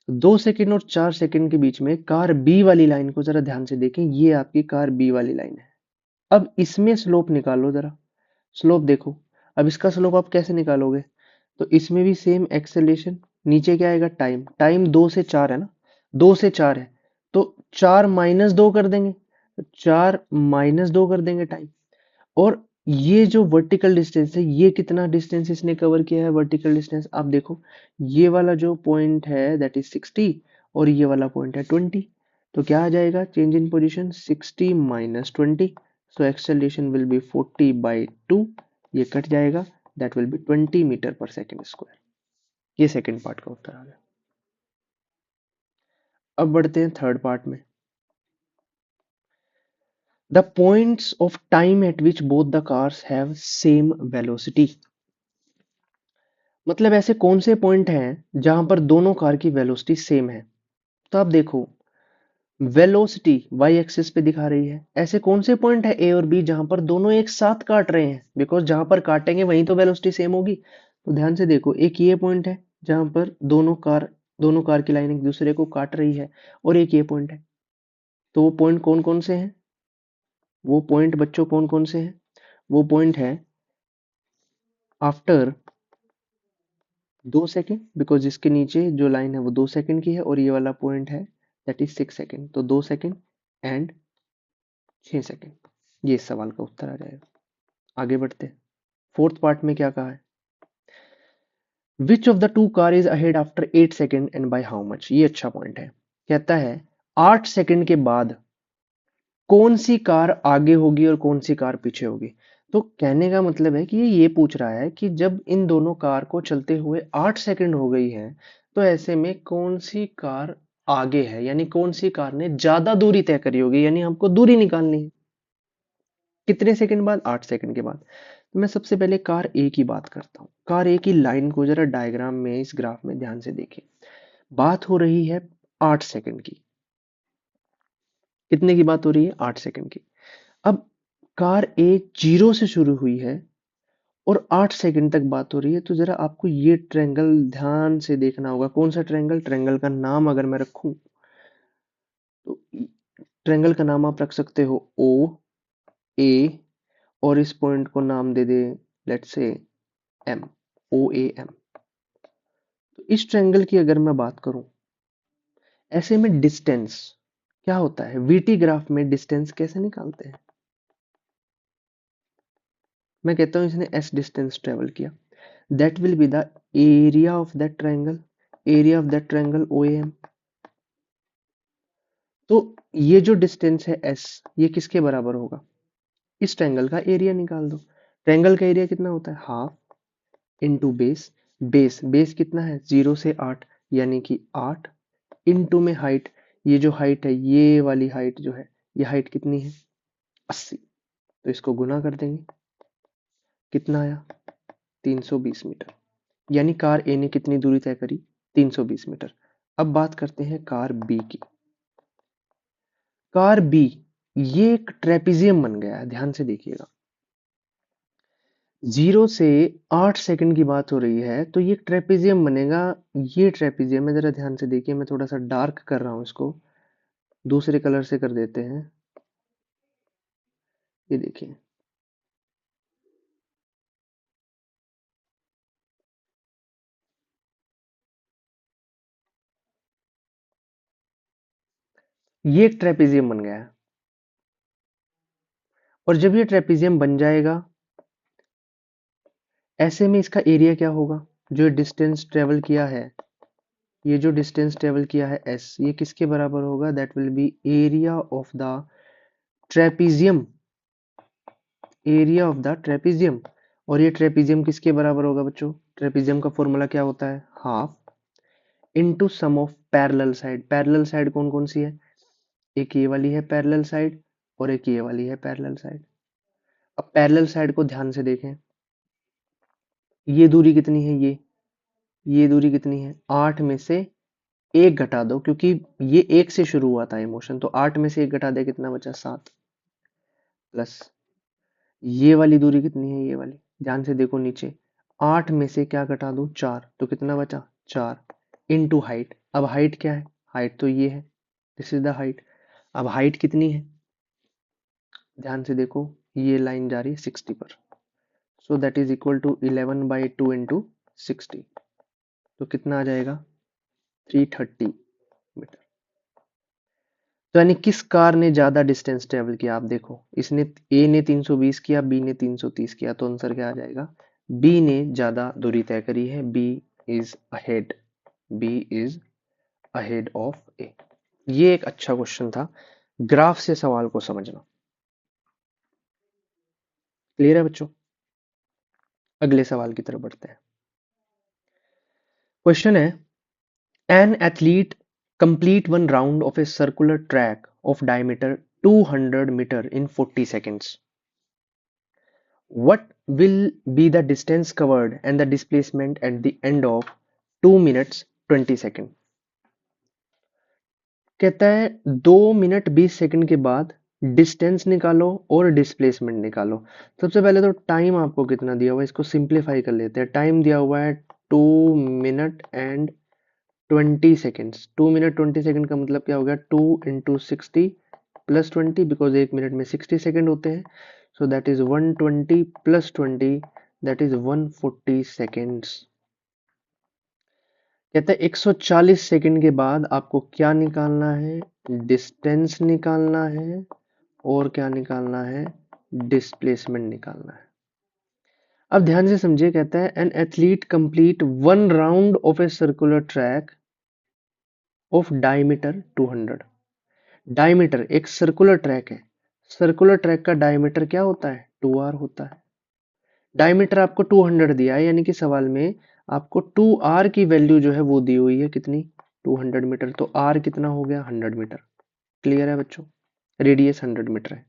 2 second और 4 सेकेंड के बीच में कार बी वाली लाइन को जरा ध्यान से देखें, ये आपकी कार बी वाली लाइन है। अब इसमें स्लोप निकालो जरा, स्लोप देखो। अब इसका स्लोप आप कैसे निकालोगे? तो इसमें भी सेम एक्सेलरेशन, नीचे क्या आएगा? टाइम। टाइम 2 से 4 है ना, 2 से 4 है, तो 4 - 2 कर देंगे, तो 4 - 2 कर देंगे टाइम। और ये जो वर्टिकल डिस्टेंस है, ये कितना डिस्टेंस इसने कवर किया है? वर्टिकल डिस्टेंस आप देखो, ये वाला जो पॉइंट है दैट इज 60 और ये वाला पॉइंट है 20। तो क्या आ जाएगा? Change in position 60 - 20, so acceleration will be 40/2, ये कट जाएगा, that will B 20 metre per second square. ये सेकेंड पार्ट का उत्तर आ गया। अब बढ़ते हैं थर्ड पार्ट में। The points of time eight which both the cars have same velocity. मतलब ऐसे कौन से पॉइंट हैं जहां पर दोनों कार की वेलोसिटी सेम है? तो आप देखो, वेलोसिटी वाई एक्सिस पे दिखा रही है। ऐसे कौन से पॉइंट है ए और बी जहां पर दोनों एक साथ काट रहे हैं? बिकॉज जहां पर काटेंगे वहीं तो वेलोसिटी सेम होगी। तो ध्यान से देखो, एक ये पॉइंट है जहां पर दोनों कार की लाइन एक दूसरे को काट रही है, और एक ये पॉइंट है। तो वो पॉइंट कौन कौन से हैं? वो पॉइंट बच्चों कौन कौन से हैं? वो पॉइंट है आफ्टर 2 सेकेंड, बिकॉज इसके नीचे जो लाइन है वो 2 सेकेंड की है, और ये वाला पॉइंट है दैट इज 6 सेकेंड। तो 2 सेकेंड एंड 6 सेकेंड, ये इस सवाल का उत्तर आ जाएगा। आगे बढ़ते हैं। फोर्थ पार्ट में क्या कहा है? Which of the two car is ahead after 8 second and by how much. ये अच्छा पॉइंट है। कहता है 8 सेकेंड के बाद कौन सी कार आगे होगी और कौन सी कार पीछे होगी। तो कहने का मतलब है कि ये पूछ रहा है कि जब इन दोनों कार को चलते हुए 8 सेकंड हो गई है, तो ऐसे में कौन सी कार आगे है, यानी कौन सी कार ने ज्यादा दूरी तय करी होगी, यानी हमको दूरी निकालनी है। कितने सेकंड बाद? 8 सेकंड के बाद। तो मैं सबसे पहले कार ए की बात करता हूँ। कार ए की लाइन को जरा डायग्राम में, इस ग्राफ में ध्यान से देखिए। बात हो रही है 8 सेकंड की। कितने की बात हो रही है? 8 सेकंड की। अब कार ए 0 से शुरू हुई है और 8 सेकंड तक बात हो रही है, तो जरा आपको ये ट्रायंगल ध्यान से देखना होगा। कौन सा ट्रायंगल? ट्रायंगल का नाम अगर मैं रखूं, तो ट्रायंगल का नाम आप रख सकते हो ओ ए, और इस पॉइंट को नाम दे दे let's say M, O A M. तो इस ट्रायंगल की अगर मैं बात करूं, ऐसे में डिस्टेंस क्या होता है? वीटी ग्राफ में डिस्टेंस कैसे निकालते हैं? मैं कहता हूं इसने एस डिस्टेंस ट्रेवल किया, that will be the area of that triangle, area of that triangle OAM। तो ये जो डिस्टेंस है S, ये किसके बराबर होगा? इस ट्रायंगल का एरिया निकाल दो। ट्रायंगल का एरिया कितना होता है? Half into base. बेस कितना है? 0 से 8, यानी कि 8 इंटू में हाइट। ये जो हाइट है, ये वाली हाइट जो है, ये हाइट कितनी है? 80। तो इसको गुना कर देंगे, कितना आया? 320 मीटर। यानी कार ए ने कितनी दूरी तय करी? 320 मीटर। अब बात करते हैं कार बी की। कार बी, ये एक ट्रेपिजियम बन गया है, ध्यान से देखिएगा। 0 से 8 सेकंड की बात हो रही है, तो ये ट्रेपिजियम बनेगा। ये ट्रेपिजियम है, जरा ध्यान से देखिए। मैं थोड़ा सा डार्क कर रहा हूं इसको, दूसरे कलर से कर देते हैं। ये देखिए, ये एक ट्रेपिजियम बन गया है। और जब ये ट्रेपिजियम बन जाएगा, ऐसे में इसका एरिया क्या होगा? जो डिस्टेंस ट्रेवल किया है, ये जो डिस्टेंस ट्रेवल किया है एस, ये किसके बराबर होगा? That will B area of the trapezium, area of the trapezium. और ये ट्रेपिजियम किसके बराबर होगा बच्चों? ट्रेपिजियम का फॉर्मूला क्या होता है? Half into sum of parallel side. Parallel side कौन कौन सी है? एक ये वाली है पैरेलल साइड, और एक ये वाली है पैरेलल साइड। अब पैरेलल साइड को ध्यान से देखें, ये दूरी कितनी है? ये दूरी कितनी है? 8 में से 1 घटा दो, क्योंकि ये 1 से शुरू हुआ था इमोशन, तो 8 में से 1 घटा दे, कितना बचा? 7। प्लस ये वाली दूरी कितनी है? ये वाली ध्यान से देखो नीचे, 8 में से क्या घटा दो, 4, तो कितना बचा, 4 इंटू हाइट। अब हाइट क्या है, हाइट तो ये है, दिस इज द हाइट। अब हाइट कितनी है, ध्यान से देखो, ये लाइन जा रही है 60 पर, so that is equal to 11/2 into 60, तो कितना आ जाएगा, 330 मीटर। तो यानी किस कार ने ज्यादा डिस्टेंस ट्रेवल किया, आप देखो, इसने, ए ने 320 किया, बी ने 330 किया, तो आंसर क्या आ जाएगा, बी ने ज्यादा दूरी तय करी है, B is ahead, B is ahead of A. ये एक अच्छा क्वेश्चन था, ग्राफ से सवाल को समझना। क्लियर है बच्चों? अगले सवाल की तरफ बढ़ते हैं। क्वेश्चन है, an athlete complete one round of a circular track of diameter 200 meter in 40 seconds. What will be the distance covered and the displacement at the end of 2 minutes 20 seconds? कहता है 2 मिनट 20 सेकंड के बाद distance निकालो और displacement निकालो। सबसे पहले तो टाइम आपको कितना दिया हुआ है, इसको सिंप्लीफाई कर लेते हैं। टाइम दिया हुआ है 2 minute and 20 seconds. 2 minute 20 second का मतलब क्या हो गया, 2 × 60 प्लस 20, बिकॉज 1 मिनट में 60 सेकेंड होते हैं, सो that is 120 plus 20, that is 140 seconds. कहते हैं 140 सेकेंड के बाद आपको क्या निकालना है, डिस्टेंस निकालना है और क्या निकालना है, डिस्प्लेसमेंट निकालना है। अब ध्यान से समझिए, कहता है an athlete complete one round of a circular track of diameter 200। Diameter एक सर्कुलर ट्रैक है, सर्कुलर ट्रैक का डायमीटर क्या होता है, 2r होता है। डायमीटर आपको 200 दिया है, यानी कि सवाल में आपको 2r की वैल्यू जो है वो दी हुई है, कितनी, 200 मीटर, तो r कितना हो गया, 100 मीटर। क्लियर है बच्चों? रेडियस 100 मीटर है।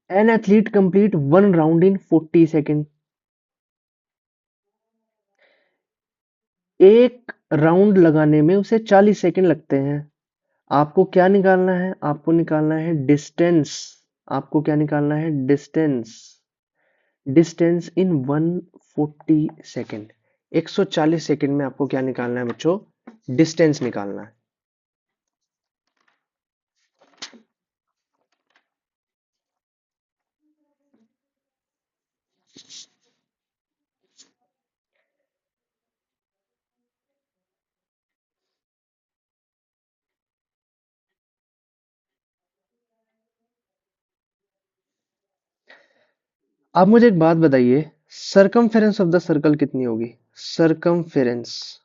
An athlete complete one round in 40 second. एक राउंड लगाने में उसे 40 सेकेंड लगते हैं। आपको क्या निकालना है, आपको निकालना है डिस्टेंस। आपको क्या निकालना है, distance. Distance in 140 second, 140 second में आपको क्या निकालना है बच्चों, डिस्टेंस निकालना है। आप मुझे एक बात बताइए, सरकमफेरेंस ऑफ द सर्कल कितनी होगी, सरकमफेरेंस,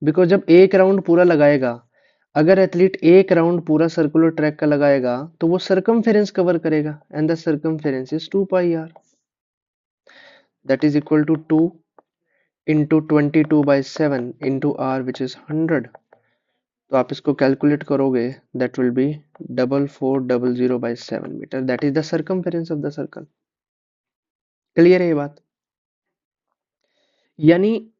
बिकॉज जब एक राउंड पूरा लगाएगा, अगर एथलीट एक राउंड पूरा सर्कुलर ट्रैक का लगाएगा तो वो सरकमफेरेंस कवर करेगा, and the circumference is 2πr, that is equal to 2 into 22/7 into r which is 100। तो आप इसको कैलकुलेट करोगे, that will be 4400/7 metre, that is the circumference of the circle. Clear है ये बात? यानी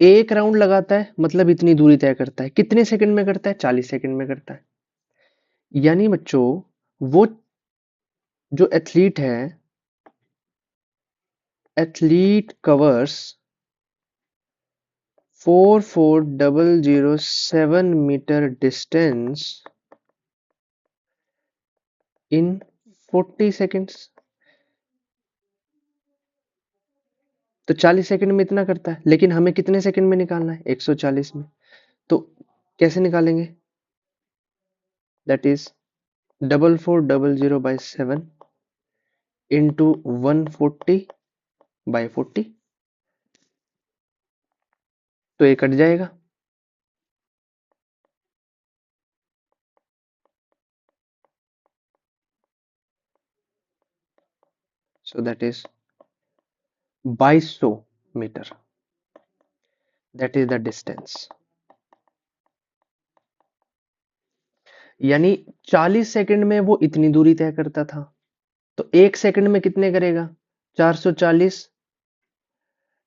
एक राउंड लगाता है मतलब इतनी दूरी तय करता है, कितने सेकंड में करता है, 40 सेकंड में करता है। यानी बच्चों, वो जो एथलीट है, athlete covers 440007 metre distance in 40 seconds. तो 40 सेकंड में इतना करता है, लेकिन हमें कितने सेकंड में निकालना है, 140 में। तो कैसे निकालेंगे, दैट इज 4400/7 इंटू 140/40, तो ये कट जाएगा। So that is 2200 metre, that is the distance. यानी 40 सेकंड में वो इतनी दूरी तय करता था, तो एक सेकंड में कितने करेगा, 440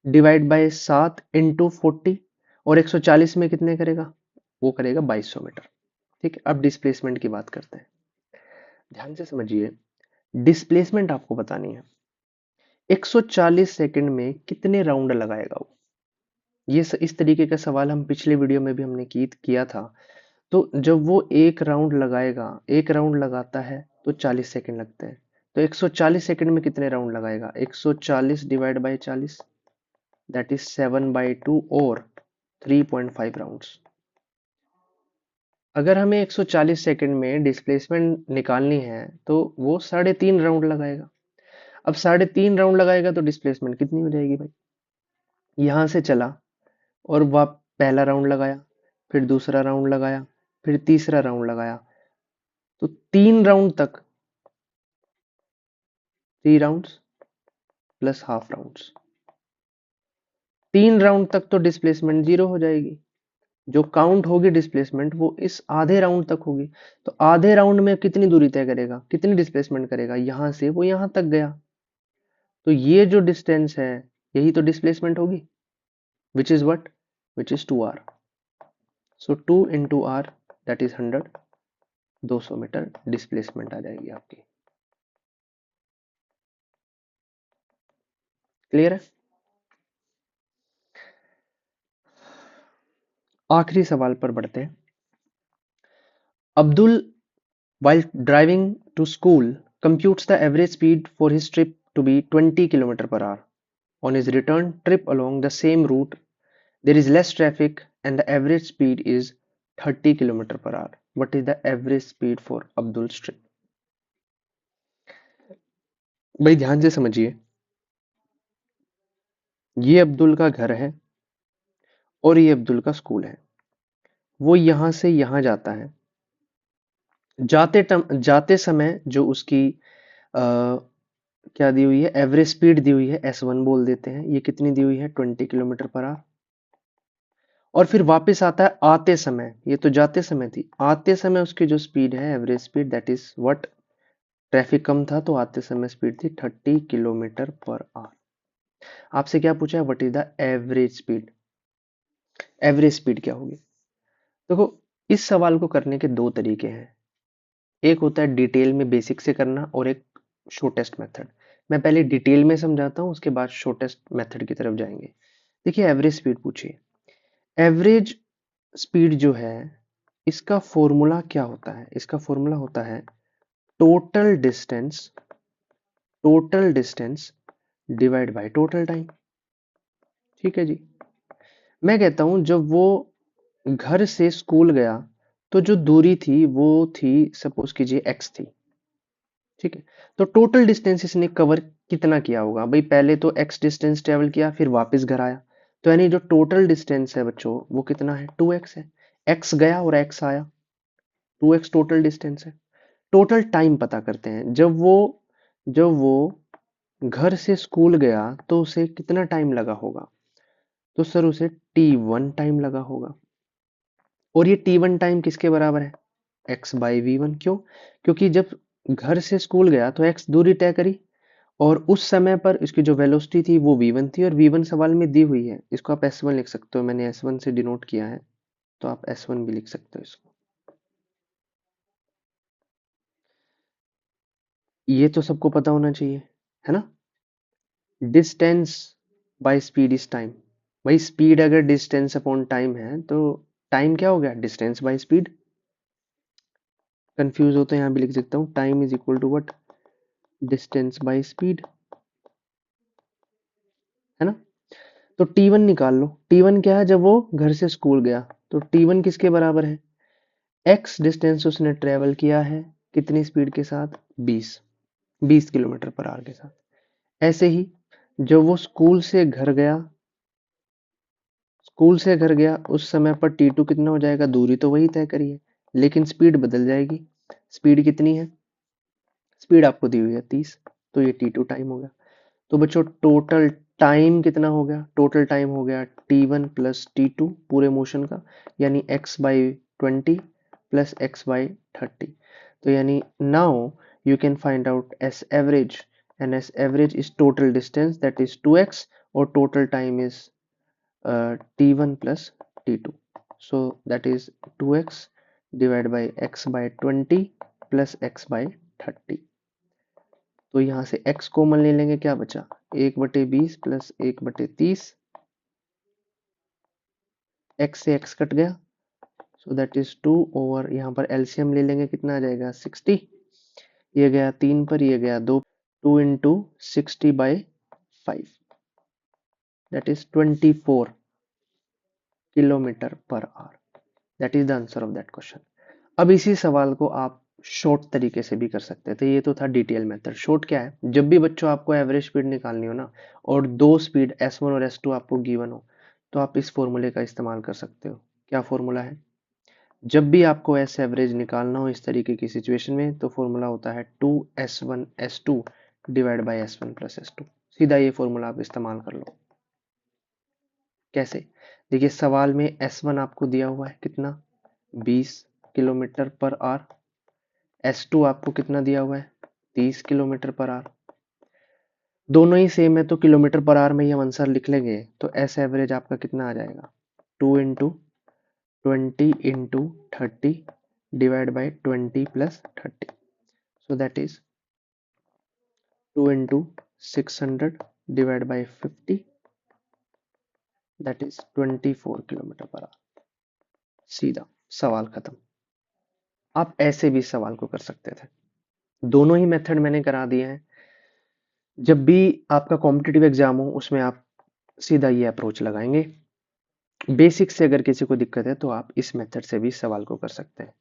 डिवाइड बाय 7 इंटू 40, और 140 में कितने करेगा, वो करेगा 2200 मीटर। ठीक है, अब डिस्प्लेसमेंट की बात करते हैं। ध्यान से समझिए, डिस्प्लेसमेंट आपको बतानी है। 140 सेकंड में कितने राउंड लगाएगा वो? इस तरीके का सवाल हम पिछले वीडियो में भी हमने किया था। तो जब वो एक राउंड लगाएगा, एक राउंड लगाता है तो 40 सेकंड लगते हैं। तो 140 सेकंड में कितने राउंड लगाएगा? 140 डिवाइड बाई 40, दैट इज 7/2 और 3.5 राउंड्स। अगर हमें 140 सेकंड में डिस्प्लेसमेंट निकालनी है तो वो 3.5 राउंड लगाएगा। अब 3.5 राउंड लगाएगा तो डिस्प्लेसमेंट कितनी हो जाएगी भाई? यहां से चला और वह पहला राउंड लगाया, फिर दूसरा राउंड लगाया, फिर तीसरा राउंड लगाया, तो 3 राउंड तक, 3 rounds plus half rounds, 3 round तक तो डिस्प्लेसमेंट जीरो हो जाएगी। जो काउंट होगी डिस्प्लेसमेंट वो इस आधे राउंड तक होगी। तो आधे राउंड में कितनी दूरी तय करेगा, कितनी डिस्प्लेसमेंट करेगा? यहां से वो यहां तक गया, तो ये जो डिस्टेंस है यही तो डिस्प्लेसमेंट होगी, which is what, which is 2r। So 2 into r, that is 100, 200 metre displacement आ जाएगी आपकी। क्लियर है? आखिरी सवाल पर बढ़ते हैं। Abdul, while driving to school, computes the average speed for his trip to be 20 km per hour. On his return trip along the same route, there is less traffic and the average speed is 30 km per hour. What is the average speed for Abdul's trip? भाई ध्यान से समझिए, ये अब्दुल का घर है और ये अब्दुल का स्कूल है। वो यहां से यहां जाता है। जाते समय जो उसकी क्या दी हुई है, एवरेज स्पीड दी हुई है, S1 बोल देते हैं। ये कितनी दी हुई है? 20 किलोमीटर पर आवर। और फिर वापस आता है आते समय, ये तो जाते समय थी, आते समय उसकी जो स्पीड है, average speed, that is what, traffic कम था तो आते समय स्पीड थी 30 किलोमीटर पर आवर। आपसे क्या पूछा है? What is the average speed? Average speed क्या होगी? देखो, इस सवाल को करने के दो तरीके हैं। एक होता है डिटेल में बेसिक से करना और एक शॉर्टेस्ट मेथड। मैं पहले डिटेल में समझाता हूँ, उसके बाद शॉर्टेस्ट मेथड की तरफ जाएंगे। देखिए, एवरेज स्पीड पूछिए। एवरेज स्पीड जो है, इसका फॉर्मूला क्या होता है? इसका फॉर्मूला होता है total distance, total distance divide by total time. ठीक है जी। मैं कहता हूं जब वो घर से स्कूल गया तो जो दूरी थी वो थी, सपोज कीजिए x थी। ठीक है, तो टोटल डिस्टेंस इसने कवर कितना किया होगा भाई? पहले तो x डिस्टेंस ट्रेवल किया, फिर वापस घर आया, तो यानी जो टोटल डिस्टेंस है बच्चों वो कितना है? 2x है। x गया और x आया, 2x टोटल डिस्टेंस है। टोटल टाइम पता करते हैं। जब वो घर से स्कूल गया तो उसे कितना टाइम लगा होगा? तो सर उसे t1 टाइम लगा होगा। और ये t1 टाइम किसके बराबर है? x/v1। क्यों? क्योंकि जब घर से स्कूल गया तो x दूरी तय करी, और उस समय पर इसकी जो वेलोसिटी थी वो v1 थी, और v1 सवाल में दी हुई है। इसको आप s1 लिख सकते हो, मैंने s1 से डिनोट किया है, तो आप s1 भी लिख सकते हो इसको। ये तो सबको पता होना चाहिए, है ना? Distance by speed is time. भाई स्पीड अगर डिस्टेंस अपॉन टाइम है तो टाइम क्या हो गया? Distance by speed. कंफ्यूज हो तो यहाँ भी लिख सकता हूँ, time is equal to what, distance by speed, है ना? तो T1 निकाल लो। T1 क्या है? जब वो घर से स्कूल गया, तो T1 किसके बराबर है? x डिस्टेंस उसने ट्रेवल किया है, कितनी स्पीड के साथ? 20 किलोमीटर पर आवर के साथ। ऐसे ही जब वो स्कूल से घर गया उस समय पर T2 कितना हो जाएगा? दूरी तो वही तय करी है, लेकिन स्पीड बदल जाएगी। स्पीड कितनी है? स्पीड आपको दी हुई है 30, तो ये T2 टाइम हो गया। तो बच्चों टोटल टाइम कितना हो गया? टोटल टाइम हो गया T1 प्लस T2 पूरे मोशन का, यानी x/20 प्लस x/30। तो यानी now you can find out S average, and S average is total distance, that is 2x, or total time is T1 plus T2. So that is 2x divided by x by 20 plus x by 30. तो यहाँ से x common ले लेंगे, क्या बचा 1/20 plus 1/30, x से x cut गया, सो that is 2 over, यहाँ पर एलसीएम ले लेंगे, कितना आ जाएगा 60, ये गया 3 पर, ये गया 2, 2 into 60/5, that is 24 kilometre per our. That is the answer of that question. अब इसी सवाल को आप शॉर्ट तरीके से भी कर सकते थे। ये तो था डिटेल मेथड। शॉर्ट क्या है, जब भी बच्चों आपको एवरेज स्पीड निकालनी हो ना, और दो स्पीड S1 और S2 आपको गिवन हो, तो आप इस फॉर्मूले का इस्तेमाल कर सकते हो। क्या फॉर्मूला है, जब भी आपको एस एवरेज निकालना हो इस तरीके की सिचुएशन में, तो फॉर्मूला होता है 2S1S2 divide by S1 plus S2। सीधा ये फॉर्मूला आप इस्तेमाल कर लो। कैसे, देखिए सवाल में S1 आपको दिया हुआ है कितना 20 किलोमीटर पर आवर, S2 आपको कितना दिया हुआ है 30 किलोमीटर पर आवर। दोनों ही सेम है तो किलोमीटर पर आवर में ही हम आंसर लिख लेंगे। तो एस एवरेज आपका कितना आ जाएगा 2 into 20 into 30 divide by 20 plus 30, so that is 2 into 600 divided by 50, that is 24 kilometre per our. सीधा सवाल खत्म। आप ऐसे भी सवाल को कर सकते थे। दोनों ही मेथड मैंने करा दिए हैं। जब भी आपका कॉम्पिटिटिव एग्जाम हो उसमें आप सीधा ये अप्रोच लगाएंगे। बेसिक से अगर किसी को दिक्कत है तो आप इस मेथड से भी सवाल को कर सकते हैं।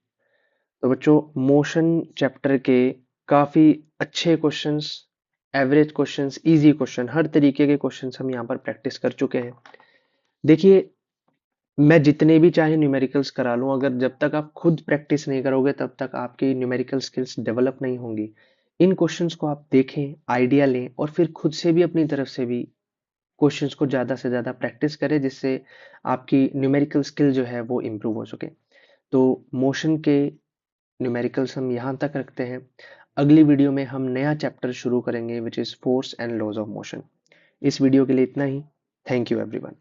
तो बच्चों, मोशन चैप्टर के काफी अच्छे questions, average questions, easy question, हर तरीके के क्वेश्चंस हम यहाँ पर प्रैक्टिस कर चुके हैं। देखिए, मैं जितने भी चाहे न्यूमेरिकल्स करा लूं, अगर जब तक आप खुद प्रैक्टिस नहीं करोगे तब तक आपकी न्यूमेरिकल स्किल्स डेवलप नहीं होंगी। इन क्वेश्चंस को आप देखें, आइडिया लें और फिर खुद से भी अपनी तरफ से भी क्वेश्चंस को ज़्यादा से ज़्यादा प्रैक्टिस करें, जिससे आपकी न्यूमेरिकल स्किल जो है वो इम्प्रूव हो सके। तो मोशन के न्यूमेरिकल्स हम यहाँ तक रखते हैं। अगली वीडियो में हम नया चैप्टर शुरू करेंगे which is force and laws of motion. इस वीडियो के लिए इतना ही। Thank you everyone.